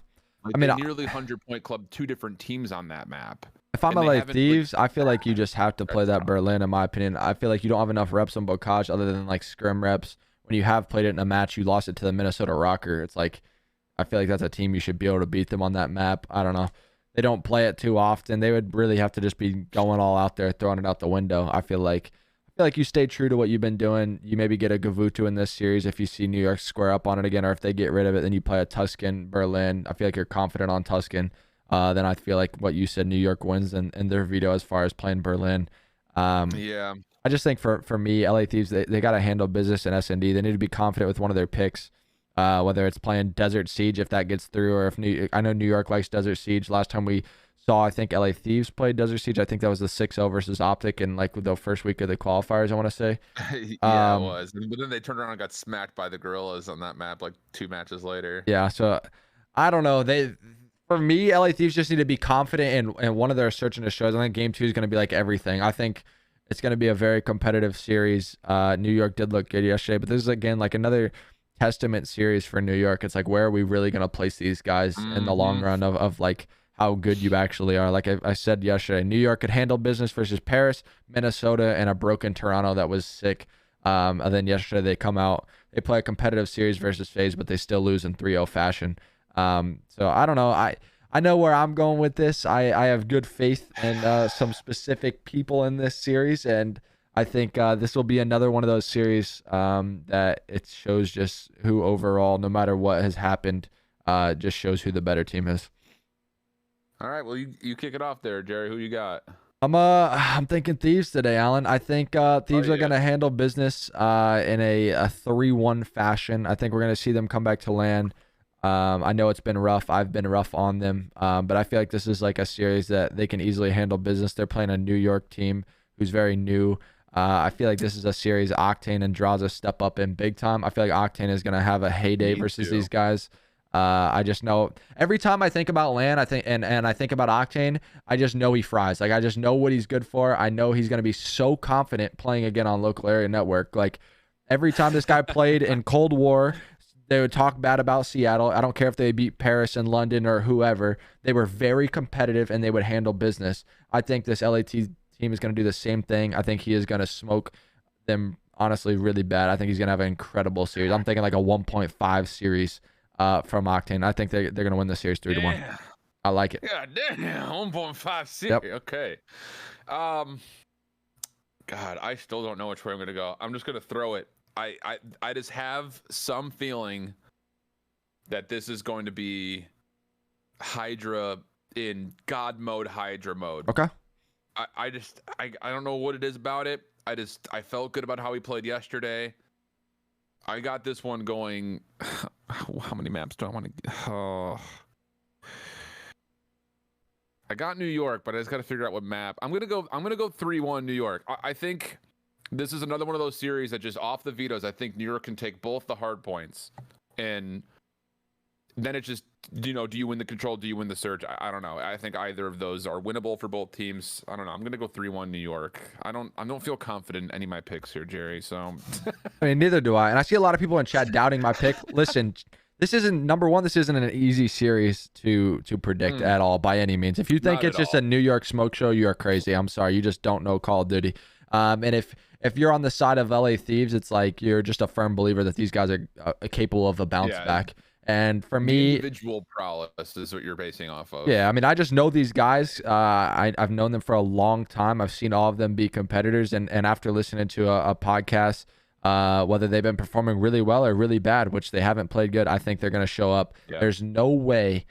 Like, I mean, nearly 100-point club, 2 different teams on that map. If I'm LA Thieves, I feel like you just have to play that Berlin, in my opinion. I feel like you don't have enough reps on Bocage other than like scrim reps. When you have played it in a match, you lost it to the Minnesota Rocker. It's like, I feel like that's a team you should be able to beat them on that map. I don't know. They don't play it too often. They would really have to just be going all out there, throwing it out the window. I feel like you stay true to what you've been doing. You maybe get a Gavutu in this series if you see New York square up on it again, or if they get rid of it, then you play a Tuscan, Berlin. I feel like you're confident on Tuscan. Then I feel like what you said, New York wins and their veto as far as playing Berlin. Yeah. I just think for me, LA Thieves, they got to handle business in S&D. They need to be confident with one of their picks, whether it's playing Desert Siege if that gets through, or I know New York likes Desert Siege. Last time we saw, I think LA Thieves played Desert Siege. I think that was the 6-0 versus Optic in like the first week of the qualifiers, I want to say. Yeah, it was. But then they turned around and got smacked by the Gorillas on that map like 2 matches later. Yeah, so I don't know. For me, LA Thieves just need to be confident in one of their search and destroys. I think game 2 is going to be like everything. I think it's going to be a very competitive series. New York did look good yesterday, but this is, again, like another testament series for New York. It's like, where are we really going to place these guys in the long run of like how good you actually are? Like I said yesterday, New York could handle business versus Paris, Minnesota, and a broken Toronto that was sick. And then yesterday they come out, they play a competitive series versus Faze, but they still lose in 3-0 fashion. So I don't know. I know where I'm going with this. I have good faith in some specific people in this series, and I think this will be another one of those series that it shows just who overall, no matter what has happened, just shows who the better team is. All right, well, you kick it off there, Jerry. Who you got? I'm thinking Thieves today, Alan. I think Thieves are going to handle business in a 3-1 fashion. I think we're going to see them come back to land. I know it's been rough. I've been rough on them, but I feel like this is like a series that they can easily handle business. They're playing a New York team who's very new. I feel like this is a series Octane and Draza step up in big time. I feel like Octane is going to have a heyday versus these guys. I just know every time I think about LAN, I think and I think about Octane, I just know he fries. Like, I just know what he's good for. I know he's going to be so confident playing again on local area network. Like, every time this guy played in Cold War, they would talk bad about Seattle. I don't care if they beat Paris and London or whoever. They were very competitive and they would handle business. I think this LAT team is going to do the same thing. I think he is going to smoke them honestly really bad. I think he's gonna have an incredible series. I'm thinking like a 1.5 series from Octane. I think they're gonna win the series 3-1. I like it. Yeah, damn, 1.5 series. Yep. Okay. God, I still don't know which way I'm gonna go. I'm just gonna throw it. I just have some feeling that this is going to be Hydra in God mode, Hydra mode. Okay. I don't know what it is about it. I felt good about how he played yesterday. I got this one going. How many maps do I want to? Oh. I got New York, but I just got to figure out what map. I'm gonna go 3-1 New York. I think this is another one of those series that just off the vetoes. I think New York can take both the hard points, and then it's just, do you win the control? Do you win the surge? I don't know. I think either of those are winnable for both teams. I don't know. I'm gonna go 3-1 New York. I don't feel confident in any of my picks here, Jerry. So I mean, neither do I. And I see a lot of people in chat doubting my pick. Listen, this isn't number one. This isn't an easy series to predict at all by any means. If you think it's just a New York smoke show, you are crazy. I'm sorry. You just don't know Call of Duty. And if you're on the side of LA Thieves, it's like you're just a firm believer that these guys are capable of a bounce back. And for me, individual prowess is what you're basing off of. Yeah, I mean, I just know these guys. I've known them for a long time. I've seen all of them be competitors. And after listening to a podcast, whether they've been performing really well or really bad, which they haven't played good, I think they're going to show up. Yeah. There's no way.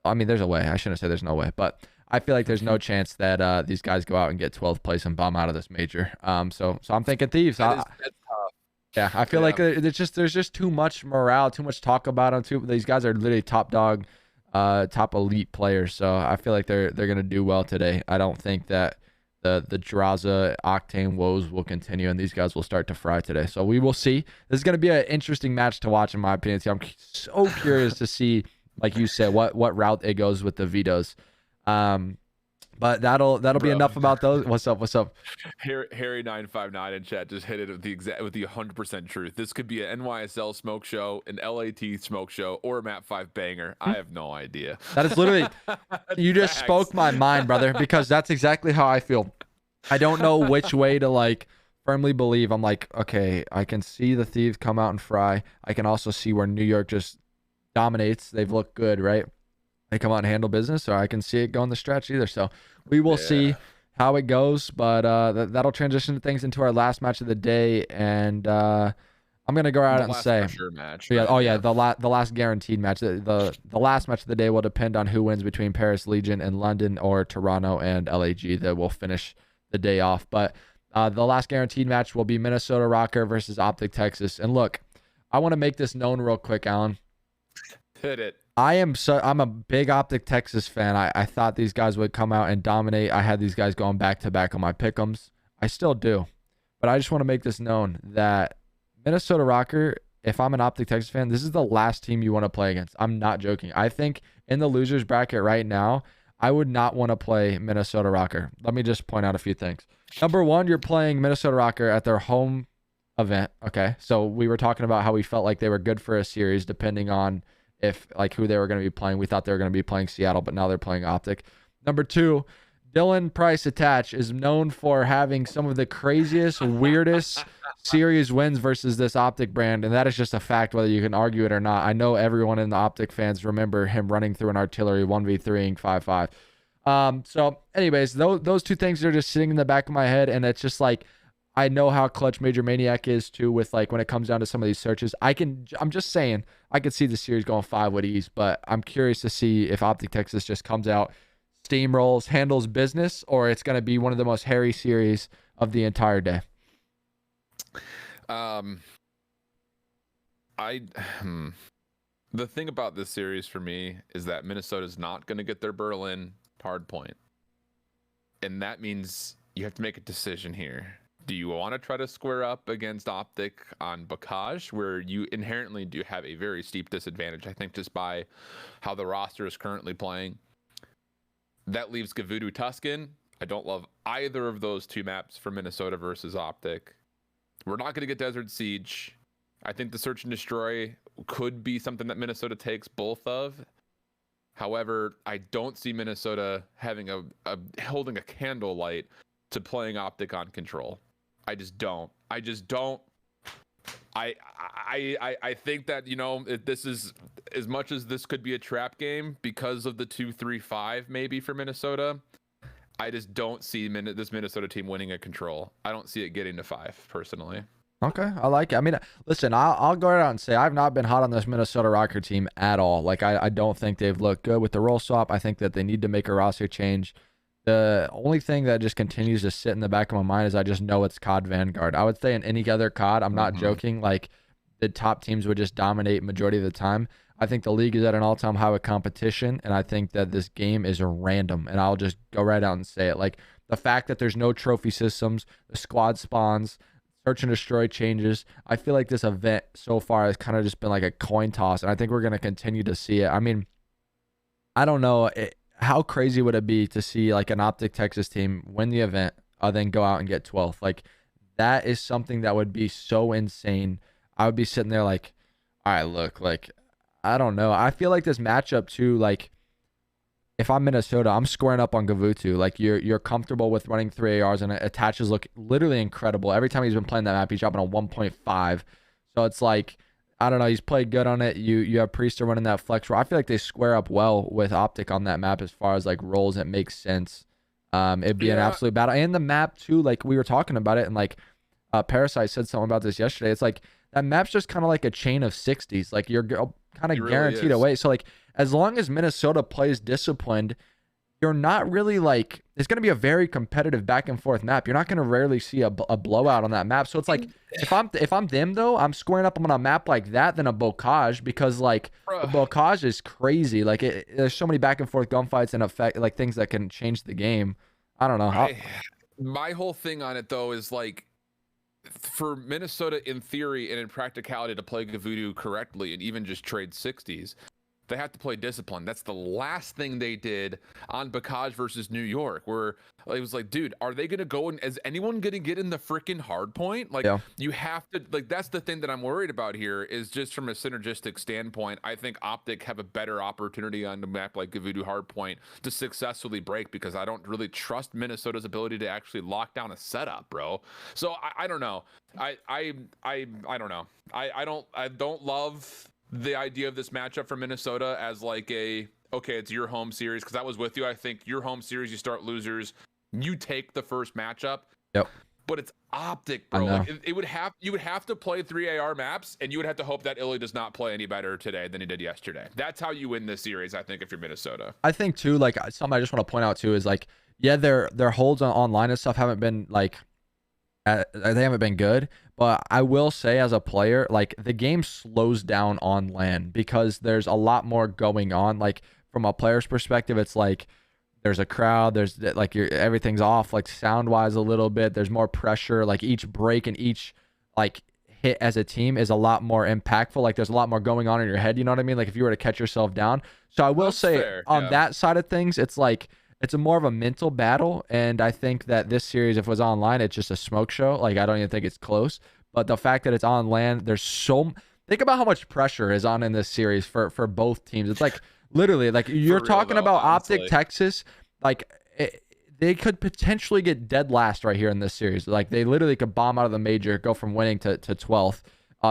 I mean, there's a way. I shouldn't say there's no way, but I feel like there's no chance that these guys go out and get 12th place and bomb out of this major. So I'm thinking Thieves. That's tough. Yeah, I feel like there's just too much morale, too much talk about them. These guys are literally top dog, top elite players. So I feel like they're gonna do well today. I don't think that the Draza Octane woes will continue, and these guys will start to fry today. So we will see. This is gonna be an interesting match to watch, in my opinion. I'm so curious to see, like you said, what route it goes with the vetoes. But that'll be enough about those. What's up? Harry 959 in chat just hit it with the 100% truth. This could be an NYSL smoke show, an LAT smoke show, or a Map 5 banger. I have no idea. That is literally you just spoke my mind, brother, because that's exactly how I feel. I don't know which way to like firmly believe. I'm like, okay, I can see the Thieves come out and fry. I can also see where New York just dominates. They've looked good, right? They come out and handle business, or I can see it go in the stretch either. So we will see how it goes, but that'll transition things into our last match of the day, and I'm gonna go out and say, match, yeah, right? The last guaranteed match. The last match of the day will depend on who wins between Paris Legion and London, or Toronto and LAG. That will finish the day off. But the last guaranteed match will be Minnesota Rocker versus Optic Texas. And look, I want to make this known real quick, Alan. Hit it. I'm a big Optic Texas fan. I thought these guys would come out and dominate. I had these guys going back to back on my pick'ems. I still do. But I just want to make this known that Minnesota Rocker, if I'm an Optic Texas fan, this is the last team you want to play against. I'm not joking. I think in the losers bracket right now, I would not want to play Minnesota Rocker. Let me just point out a few things. Number one, you're playing Minnesota Rocker at their home event. Okay. So we were talking about how we felt like they were good for a series depending on if like who they were going to be playing. We thought they were going to be playing Seattle, but now they're playing Optic. Number two, Dylan Price Attach is known for having some of the craziest, weirdest series wins versus this Optic brand, and that is just a fact, whether you can argue it or not. I know everyone in the Optic fans remember him running through an artillery 1v3ing 5-5. So anyways, those two things are just sitting in the back of my head, and it's just like, I know how clutch Major Maniac is too with like when it comes down to some of these searches. I'm just saying I could see the series going 5 with ease, but I'm curious to see if Optic Texas just comes out, steamrolls, handles business, or it's going to be one of the most hairy series of the entire day. The thing about this series for me is that Minnesota's not going to get their Berlin hard point. And that means you have to make a decision here. Do you want to try to square up against Optic on Bacage, where you inherently do have a very steep disadvantage, I think, just by how the roster is currently playing? That leaves Gavudu Tuscan. I don't love either of those two maps for Minnesota versus Optic. We're not going to get Desert Siege. I think the Search and Destroy could be something that Minnesota takes both of. However, I don't see Minnesota having holding a candlelight to playing Optic on Control. I just don't. I just don't. I think that, you know, this is, as much as this could be a trap game because of the 2-3-5 maybe for Minnesota, I just don't see this Minnesota team winning at control. I don't see it getting to 5 personally. Okay, I like it. I mean, listen, I'll go out and say I've not been hot on this Minnesota Rocker team at all. Like, I don't think they've looked good with the role swap. I think that they need to make a roster change. The only thing that just continues to sit in the back of my mind is I just know it's COD Vanguard. I would say in any other COD, I'm not joking, like the top teams would just dominate majority of the time. I think the league is at an all-time high with competition, and I think that this game is random, and I'll just go right out and say it. Like, the fact that there's no trophy systems, the squad spawns, search and destroy changes. I feel like this event so far has kind of just been like a coin toss, and I think we're going to continue to see it. I mean, I don't know. How crazy would it be to see like an Optic Texas team win the event, then go out and get 12th? Like, that is something that would be so insane. I would be sitting there like, all right, look, like, I don't know. I feel like this matchup too, like, if I'm Minnesota, I'm squaring up on Gavutu. Like, you're comfortable with running 3 ARs, and attaches look literally incredible. Every time he's been playing that map, he's dropping a 1.5. So it's like, I don't know. He's played good on it. You have Priester running that flex role. I feel like they square up well with Optic on that map as far as like roles. It makes sense. It'd be an absolute battle. And the map too, like we were talking about it, and like Parasite said something about this yesterday. It's like that map's just kind of like a chain of 60s. Like, you're kind of guaranteed away. So like, as long as Minnesota plays disciplined, you're not really like, it's going to be a very competitive back and forth map. You're not going to rarely see a blowout on that map. So it's like, if I'm them though, I'm squaring up on a map like that than a Bocage, because like the Bocage is crazy. Like, there's so many back and forth gunfights and effect, like things that can change the game. I don't know. My whole thing on it though is like, for Minnesota in theory and in practicality to play Gavutu correctly and even just trade 60s, they have to play discipline. That's the last thing they did on Bacage versus New York, where it was like, dude, are they going to go, and is anyone going to get in the freaking hard point? Like, you have to, like, that's the thing that I'm worried about here, is just from a synergistic standpoint. I think Optic have a better opportunity on the map like Gavutu Hardpoint to successfully break, because I don't really trust Minnesota's ability to actually lock down a setup, bro. So I don't know. I don't know. I don't love the idea of this matchup for Minnesota as like okay, it's your home series, because I was with you. I think your home series, you start losers, you take the first matchup. Yep. But it's Optic, bro. Like, you would have to play 3 AR maps, and you would have to hope that Illy does not play any better today than he did yesterday. That's how you win this series, I think, if you're Minnesota. I think too, like, something I just want to point out too is like, yeah, their holds online and stuff haven't been like, they haven't been good, but I will say as a player, like, the game slows down on LAN because there's a lot more going on. Like, from a player's perspective, it's like there's a crowd, there's like everything's off, like sound wise a little bit. There's more pressure. Like, each break and each like hit as a team is a lot more impactful. Like, there's a lot more going on in your head. You know what I mean? Like, if you were to catch yourself down. So I will say on that side of things, it's like, it's a more of a mental battle, and I think that this series, if it was online, it's just a smoke show. Like, I don't even think it's close. But the fact that it's on LAN, think about how much pressure is on in this series for both teams. It's like, literally, like, you're talking about Optic Texas, like, they could potentially get dead last right here in this series. Like, they literally could bomb out of the major, go from winning to 12th.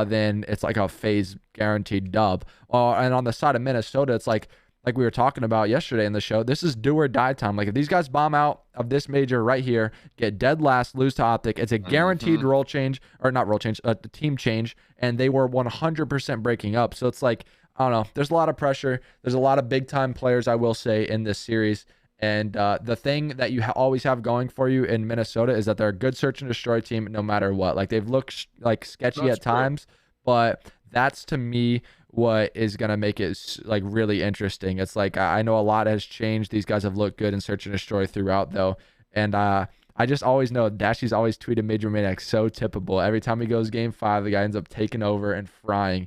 Then it's like a Faze guaranteed dub. And on the side of Minnesota, it's like we were talking about yesterday in the show, this is do or die time. Like, if these guys bomb out of this major right here, get dead last, lose to Optic, it's a guaranteed role change, or not role change, the team change, and they were 100% breaking up. So it's like, I don't know, there's a lot of pressure. There's a lot of big time players, I will say, in this series. And the thing that you always have going for you in Minnesota is that they're a good search and destroy team no matter what. Like, they've looked like sketchy at times, but that's, to me, what is going to make it like really interesting. It's like, I know a lot has changed. These guys have looked good in search and destroy throughout though. And I just always know Dashy's always tweeted Major Maniac so tippable. Every time he goes game 5, the guy ends up taking over and frying.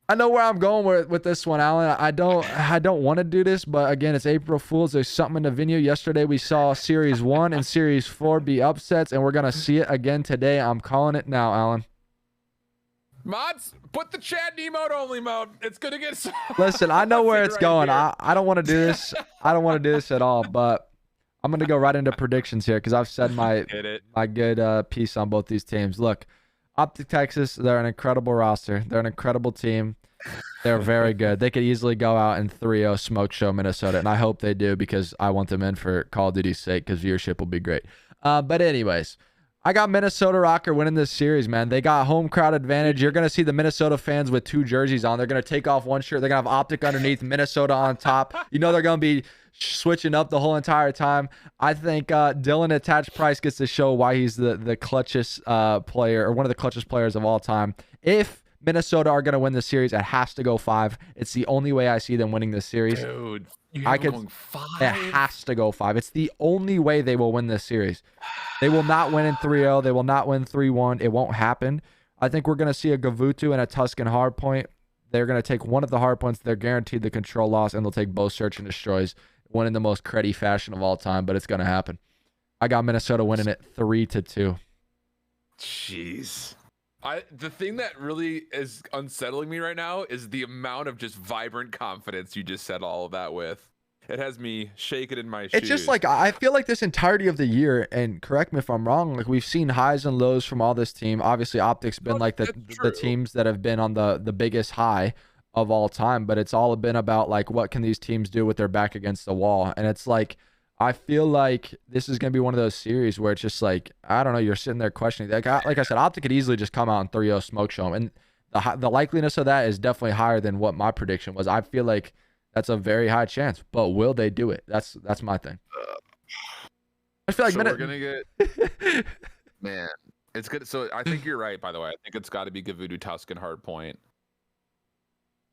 I know where I'm going with this one, Alan. I don't want to do this, but again, it's April Fool's. There's something in the venue. Yesterday we saw Series 1 and Series 4 be upsets, and we're going to see it again today. I'm calling it now, Alan. Mods, put the Chad emote only mode. It's gonna get so Listen, I know where it's going. I don't want to do this. I don't want to do this at all, but I'm gonna go right into predictions here because I've said my Hit it. good piece on both these teams. Look, Optic Texas, they're an incredible roster. They're an incredible team. They're very good. They could easily go out and 3-0 smoke show Minnesota, and I hope they do because I want them in for Call of Duty's sake because viewership will be great. But anyways, I got Minnesota Rocker winning this series, man. They got home crowd advantage. You're going to see the Minnesota fans with 2 jerseys on. They're going to take off one shirt. They're going to have Optic underneath, Minnesota on top. You know they're going to be switching up the whole entire time. I think Dylan Attached Price gets to show why he's the clutchest player, or one of the clutchest players of all time. If Minnesota are going to win the series, it has to go 5. It's the only way I see them winning this series. Dude, going 5? It has to go 5. It's the only way they will win this series. They will not win in 3-0. They will not win 3-1. It won't happen. I think we're going to see a Gavutu and a Tuscan hardpoint. They're going to take one of the hardpoints. They're guaranteed the control loss, and they'll take both search and destroys, one in the most cruddy fashion of all time, but it's going to happen. I got Minnesota winning it 3-2. Jeez. The thing that really is unsettling me right now is the amount of just vibrant confidence you just said all of that with. It has me shaking in my shoes. It's just like, I feel like this entirety of the year, and correct me if I'm wrong, like we've seen highs and lows from all this team. Obviously, Optic's been like the teams that have been on the biggest high of all time, but it's all been about like, what can these teams do with their back against the wall? And it's like, I feel like this is going to be one of those series where it's just like, I don't know, you're sitting there questioning. Like I said, Optic could easily just come out and 3-0 smoke show them. And the likeliness of that is definitely higher than what my prediction was. I feel like that's a very high chance, but will they do it? That's my thing. I feel like we're going to get, man, it's good. So I think you're right, by the way. I think it's got to be Gavutu, Tuscan, hardpoint.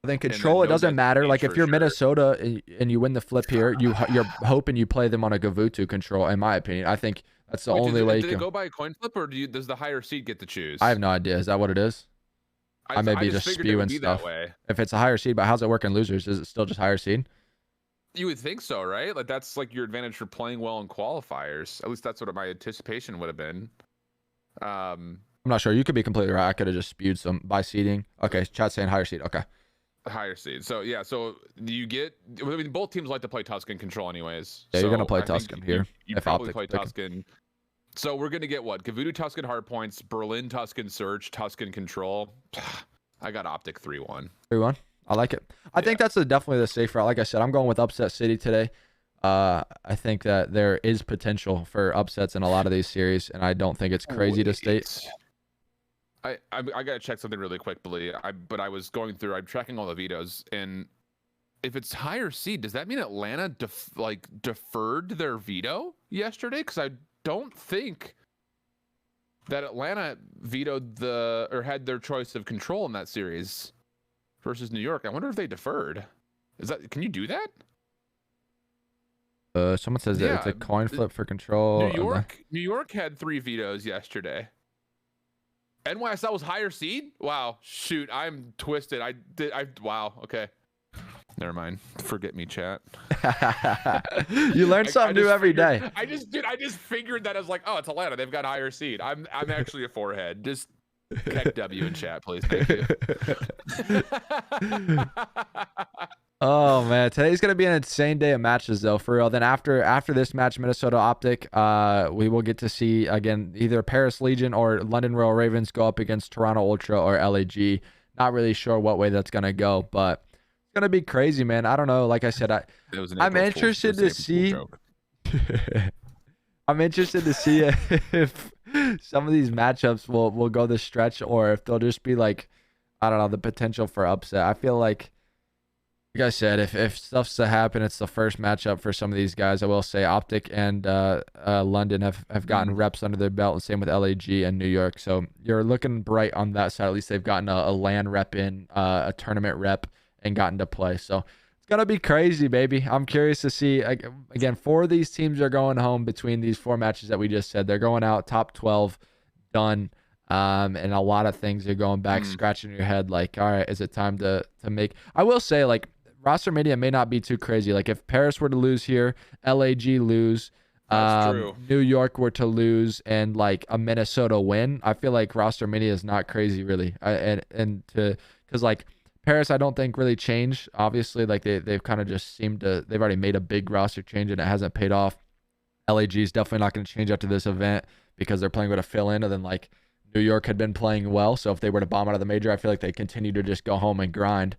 I think control, it doesn't matter. Like if you're Minnesota and you win the flip here, you're hoping you play them on a Gavutu control. In my opinion, I think that's the only way. Did it go by a coin flip, or does the higher seed get to choose? I have no idea. Is that what it is? I may be just spewing stuff. If it's a higher seed, but how's it work in losers? Is it still just higher seed? You would think so, right? Like that's like your advantage for playing well in qualifiers. At least that's what my anticipation would have been. I'm not sure. You could be completely right. I could have just spewed some by seeding. Okay, chat saying higher seed. Okay. Higher seed. So yeah, so you get, I mean, both teams like to play Tuscan control anyways. Yeah, you're gonna play Tuscan here. You probably play Tuscan. So we're gonna get what? Gavutu Tuscan hardpoints, Berlin Tuscan search, Tuscan control. I got Optic 3-1. 3-1. I like it. I think that's definitely the safe route. Like I said, I'm going with upset city today. I think that there is potential for upsets in a lot of these series, and I don't think it's crazy to state. I gotta check something really quickly. But I was going through. I'm tracking all the vetoes, and if it's higher seed, does that mean Atlanta deferred their veto yesterday? Because I don't think that Atlanta vetoed or had their choice of control in that series versus New York. I wonder if they deferred. Can you do that? Someone says that it's a coin flip for control. New York had 3 vetoes yesterday. NYSL was higher seed? Wow. Shoot, I'm twisted. Wow. Okay. Never mind. Forget me, chat. You learn something new every day. I just figured that. I was like, oh, it's Atlanta. They've got higher seed. I'm actually a forehead. Just heck W in chat, please. Thank you. Oh man, today's gonna be an insane day of matches though, for real. Then after this match, Minnesota Optic, we will get to see again either Paris Legion or London Royal Ravens go up against Toronto Ultra or LAG. Not really sure what way that's gonna go, but it's gonna be crazy, man. I don't know. Like I said, I'm interested to see. I'm interested to see if some of these matchups will go the stretch, or if they'll just be like, I don't know, the potential for upset. I feel like I said, if stuff's to happen, it's the first matchup for some of these guys. I will say Optic and London have gotten reps under their belt, and same with LAG and New York. So you're looking bright on that side. At least they've gotten a LAN rep in, a tournament rep, and gotten to play. So it's going to be crazy, baby. I'm curious to see. Again, 4 of these teams are going home between these 4 matches that we just said. They're going out top 12, done. And a lot of things are going back, scratching your head like, all right, is it time to make... I will say, like, roster media may not be too crazy. Like if Paris were to lose here, LAG lose, New York were to lose, and like a Minnesota win, I feel like roster media is not crazy really. Because like Paris, I don't think really changed. Obviously, like they've kind of just seemed to, they've already made a big roster change and it hasn't paid off. LAG is definitely not going to change after this event because they're playing with a fill-in, and then like New York had been playing well. So if they were to bomb out of the major, I feel like they continue to just go home and grind.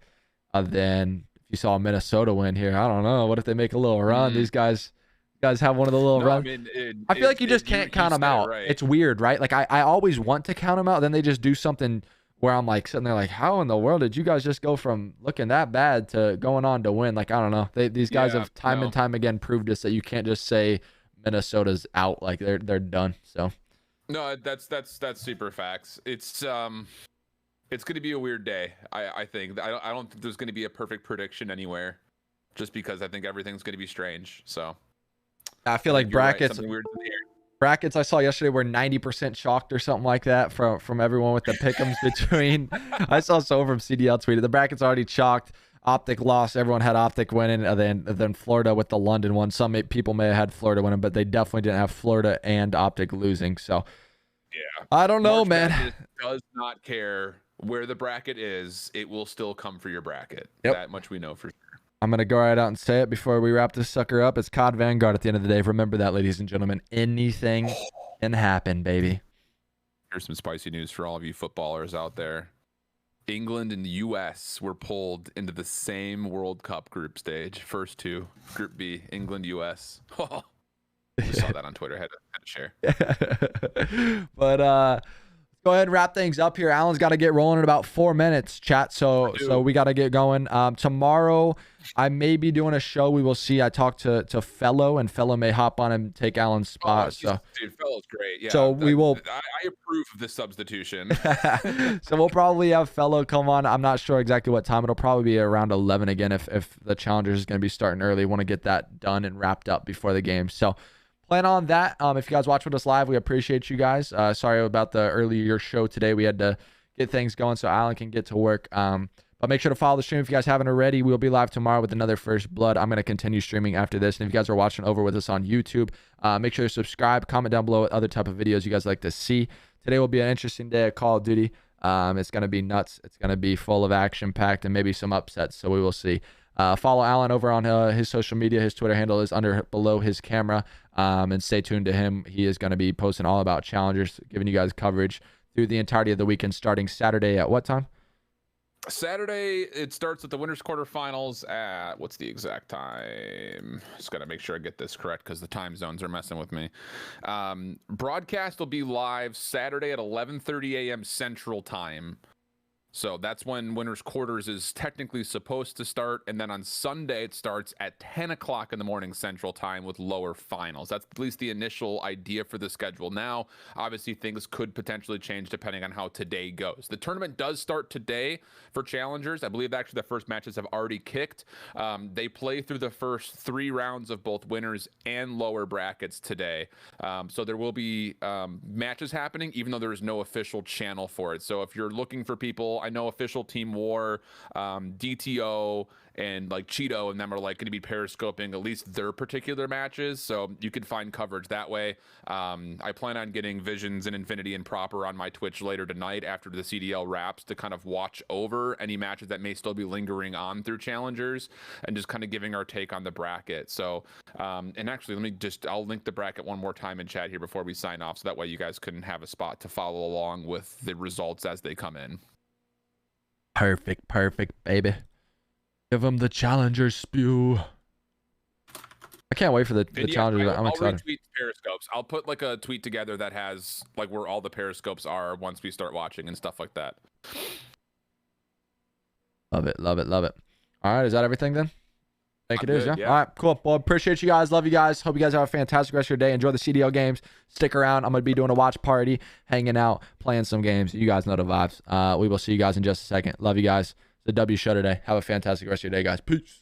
Then if you saw Minnesota win here, I don't know. What if they make a little run? These guys have one of the little runs. I mean, I feel like you just can't count them out. Right. It's weird, right? Like I always want to count them out. Then they just do something where I'm like sitting there like, how in the world did you guys just go from looking that bad to going on to win? Like, I don't know. These guys have time and time again proved us that you can't just say Minnesota's out. Like they're done. So no, that's super facts. It's going to be a weird day. I think I don't think there's going to be a perfect prediction anywhere, just because I think everything's going to be strange. So I feel like brackets. Something weird in the air. Brackets I saw yesterday were 90% chalked or something like that from everyone with the pick'ems between. I saw someone from CDL tweeted the brackets already chalked. Optic lost. Everyone had Optic winning, and then Florida with the London one. Some people may have had Florida winning, but they definitely didn't have Florida and Optic losing. So yeah, I don't know, March man. Madness does not care where the bracket is. It will still come for your bracket. Yep. That much we know for sure. I'm going to go right out and say it before we wrap this sucker up. It's COD Vanguard at the end of the day. Remember that, ladies and gentlemen. Anything can happen, baby. Here's some spicy news for all of you footballers out there. England and the U.S. were pulled into the same World Cup group stage. First two. Group B, England, U.S. I saw that on Twitter. Had to share. But go ahead and wrap things up here. Alan's got to get rolling in about 4 minutes, chat. So we got to get going. Tomorrow, I may be doing a show. We will see. I talked to Fellow, and Fellow may hop on and take Alan's spot. Dude, Fellow's great. Yeah. So we will. I approve of this substitution. So we'll probably have Fellow come on. I'm not sure exactly what time. It'll probably be around 11 again if the Challengers is going to be starting early. Want to get that done and wrapped up before the game. So plan on that. If you guys watch with us live, we appreciate you guys. Sorry about the earlier show today. We had to get things going so Alan can get to work. But make sure to follow the stream if you guys haven't already. We'll be live tomorrow with another First Blood. I'm going to continue streaming after this. And if you guys are watching over with us on YouTube, make sure to subscribe, comment down below what other type of videos you guys like to see. Today will be an interesting day at Call of Duty. It's going to be nuts. It's going to be full of action-packed and maybe some upsets, so we will see. Follow Alan over on his social media. His Twitter handle is below his camera. And stay tuned to him. He is going to be posting all about Challengers, giving you guys coverage through the entirety of the weekend, starting Saturday at what time? Saturday, it starts at the winners quarterfinals at, what's the exact time? Just got to make sure I get this correct because the time zones are messing with me. Broadcast will be live Saturday at 11:30 a.m. Central Time. So that's when winners quarters is technically supposed to start. And then on Sunday, it starts at 10 o'clock in the morning Central Time with lower finals. That's at least the initial idea for the schedule. Now, obviously, things could potentially change depending on how today goes. The tournament does start today for Challengers. I believe actually the first matches have already kicked. They play through the first 3 rounds of both winners and lower brackets today. So there will be matches happening, even though there is no official channel for it. So if you're looking for people, I know Official Team War, DTO, and like Cheeto and them are like going to be periscoping at least their particular matches, so you can find coverage that way. I plan on getting Visions and Infinity and Proper on my Twitch later tonight after the CDL wraps to kind of watch over any matches that may still be lingering on through Challengers and just kind of giving our take on the bracket. So and actually I'll link the bracket one more time in chat here before we sign off, so that way you guys can have a spot to follow along with the results as they come in. Perfect, baby. Give them the Challengers spew. I can't wait for the Challengers. I'm excited. I'll retweet periscopes. I'll put like a tweet together that has like where all the periscopes are once we start watching and stuff like that. Love it. All right, is that everything then? I think it is, yeah? All right, cool. Well, appreciate you guys. Love you guys. Hope you guys have a fantastic rest of your day. Enjoy the CDL games. Stick around. I'm going to be doing a watch party, hanging out, playing some games. You guys know the vibes. We will see you guys in just a second. Love you guys. It's a W show today. Have a fantastic rest of your day, guys. Peace.